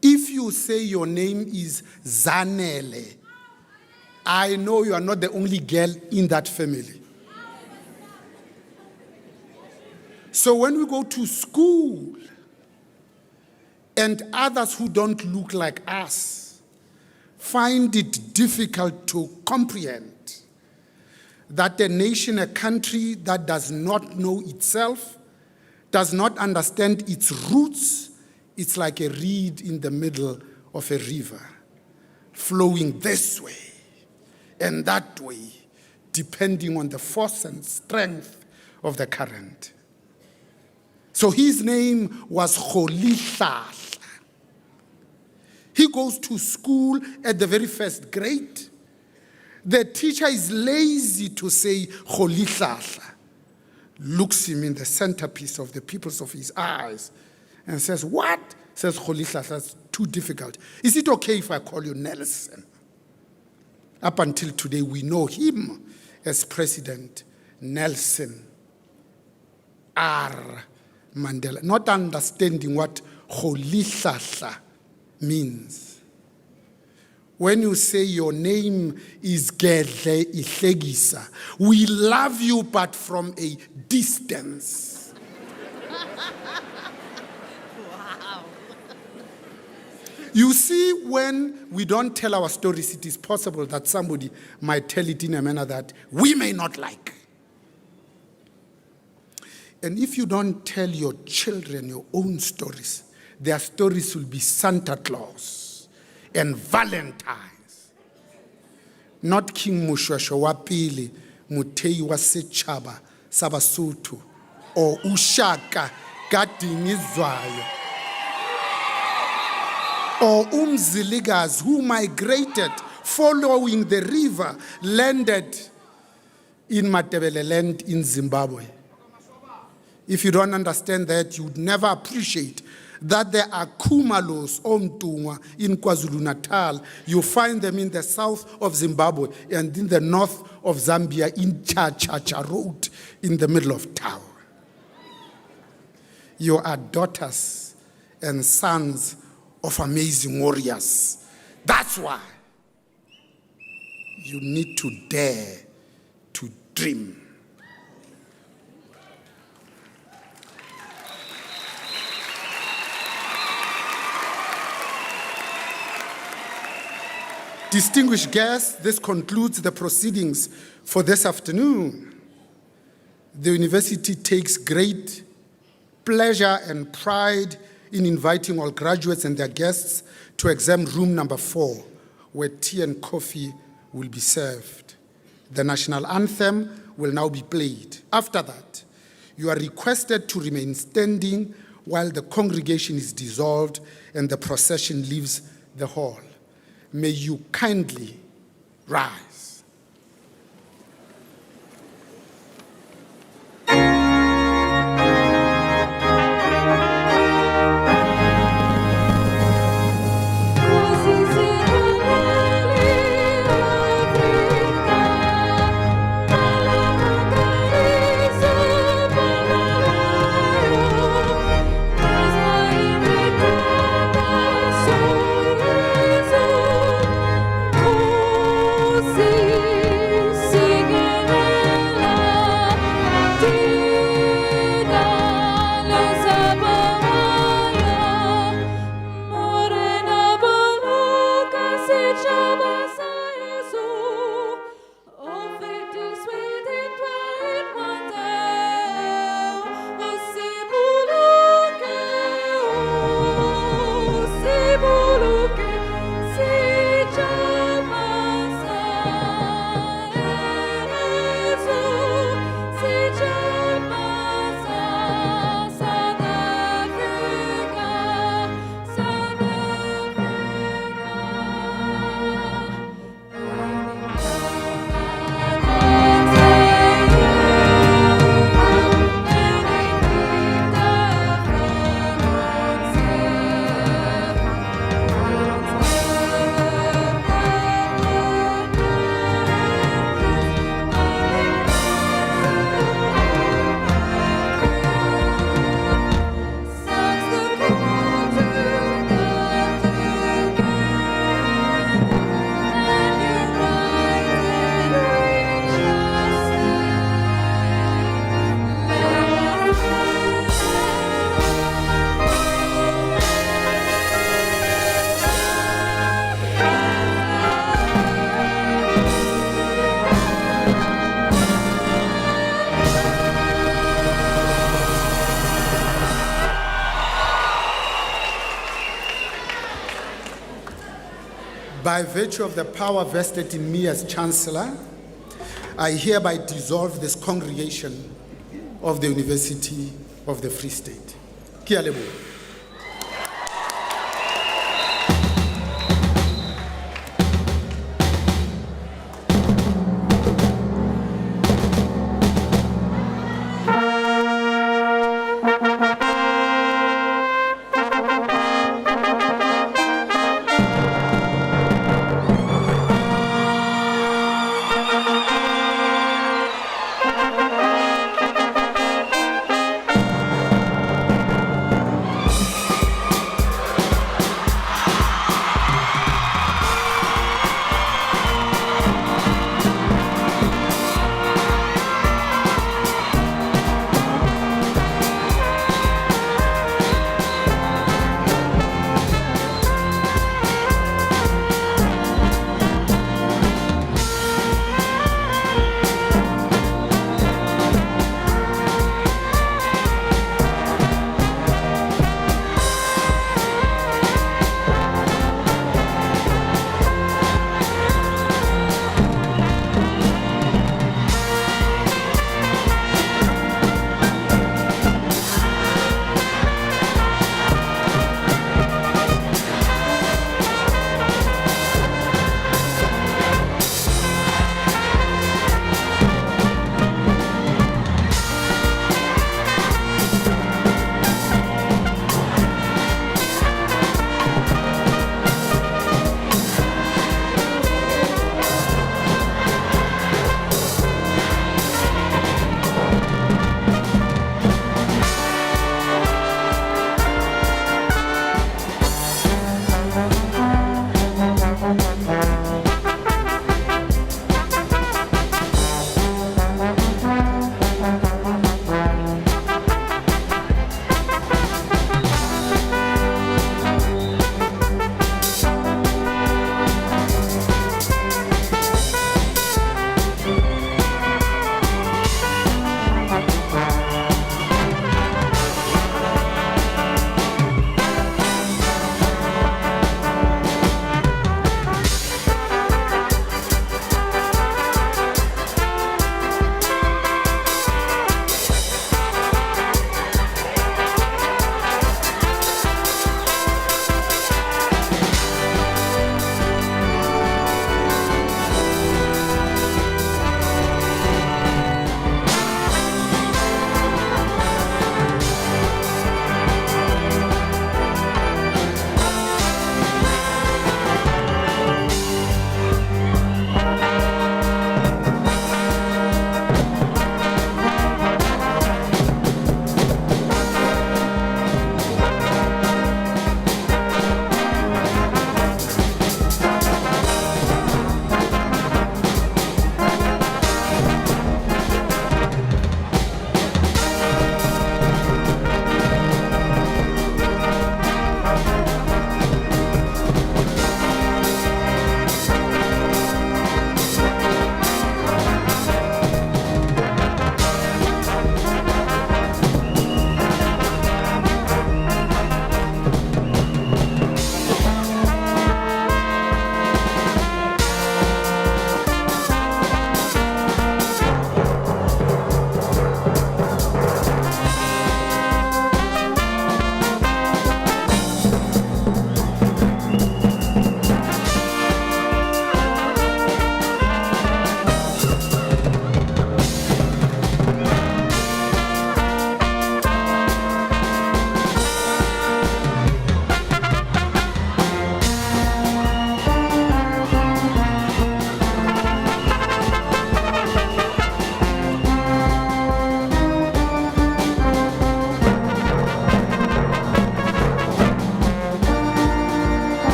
If you say your name is Zanele, I know you are not the only girl in that family. So when we go to school and others who don't look like us find it difficult to comprehend that a nation, a country that does not know itself, does not understand its roots, it's like a reed in the middle of a river, flowing this way and that way, depending on the force and strength of the current. So his name was Kholihla. He goes to school at the very first grade. The teacher is lazy to say Kholihla, looks him in the centerpiece of the pupils of his eyes and says, what? Says Kholihla, that's too difficult. Is it okay if I call you Nelson? Up until today, we know him as President Nelson R. Mandela, not understanding what Kholihlahla means. When you say your name is Gedle Ihlegisa, we love you but from a distance. Wow. You see, when we don't tell our stories, it is possible that somebody might tell it in a manner that we may not like. And if you don't tell your children your own stories, their stories will be Santa Claus and Valentine's. Not King Mushweshwe wa pele, Muthei wa setjhaba sa Basotho, or Ushaka Gadingizwayo, or Umziligas who migrated following the river, landed in Matebele land in Zimbabwe. If you don't understand that, you would never appreciate that there are Kumalos Omtungwa in KwaZulu-Natal. You find them in the south of Zimbabwe and in the north of Zambia in Chachacha Road in the middle of town. You are daughters and sons of amazing warriors. That's why you need to dare to dream. Distinguished guests, this concludes the proceedings for this afternoon. The university takes great pleasure and pride in inviting all graduates and their guests to exam room number 4, where tea and coffee will be served. The national anthem will now be played. After that, you are requested to remain standing while the congregation is dissolved and the procession leaves the hall. May you kindly rise. By virtue of the power vested in me as Chancellor, I hereby dissolve this congregation of the University of the Free State. Ki a leboha.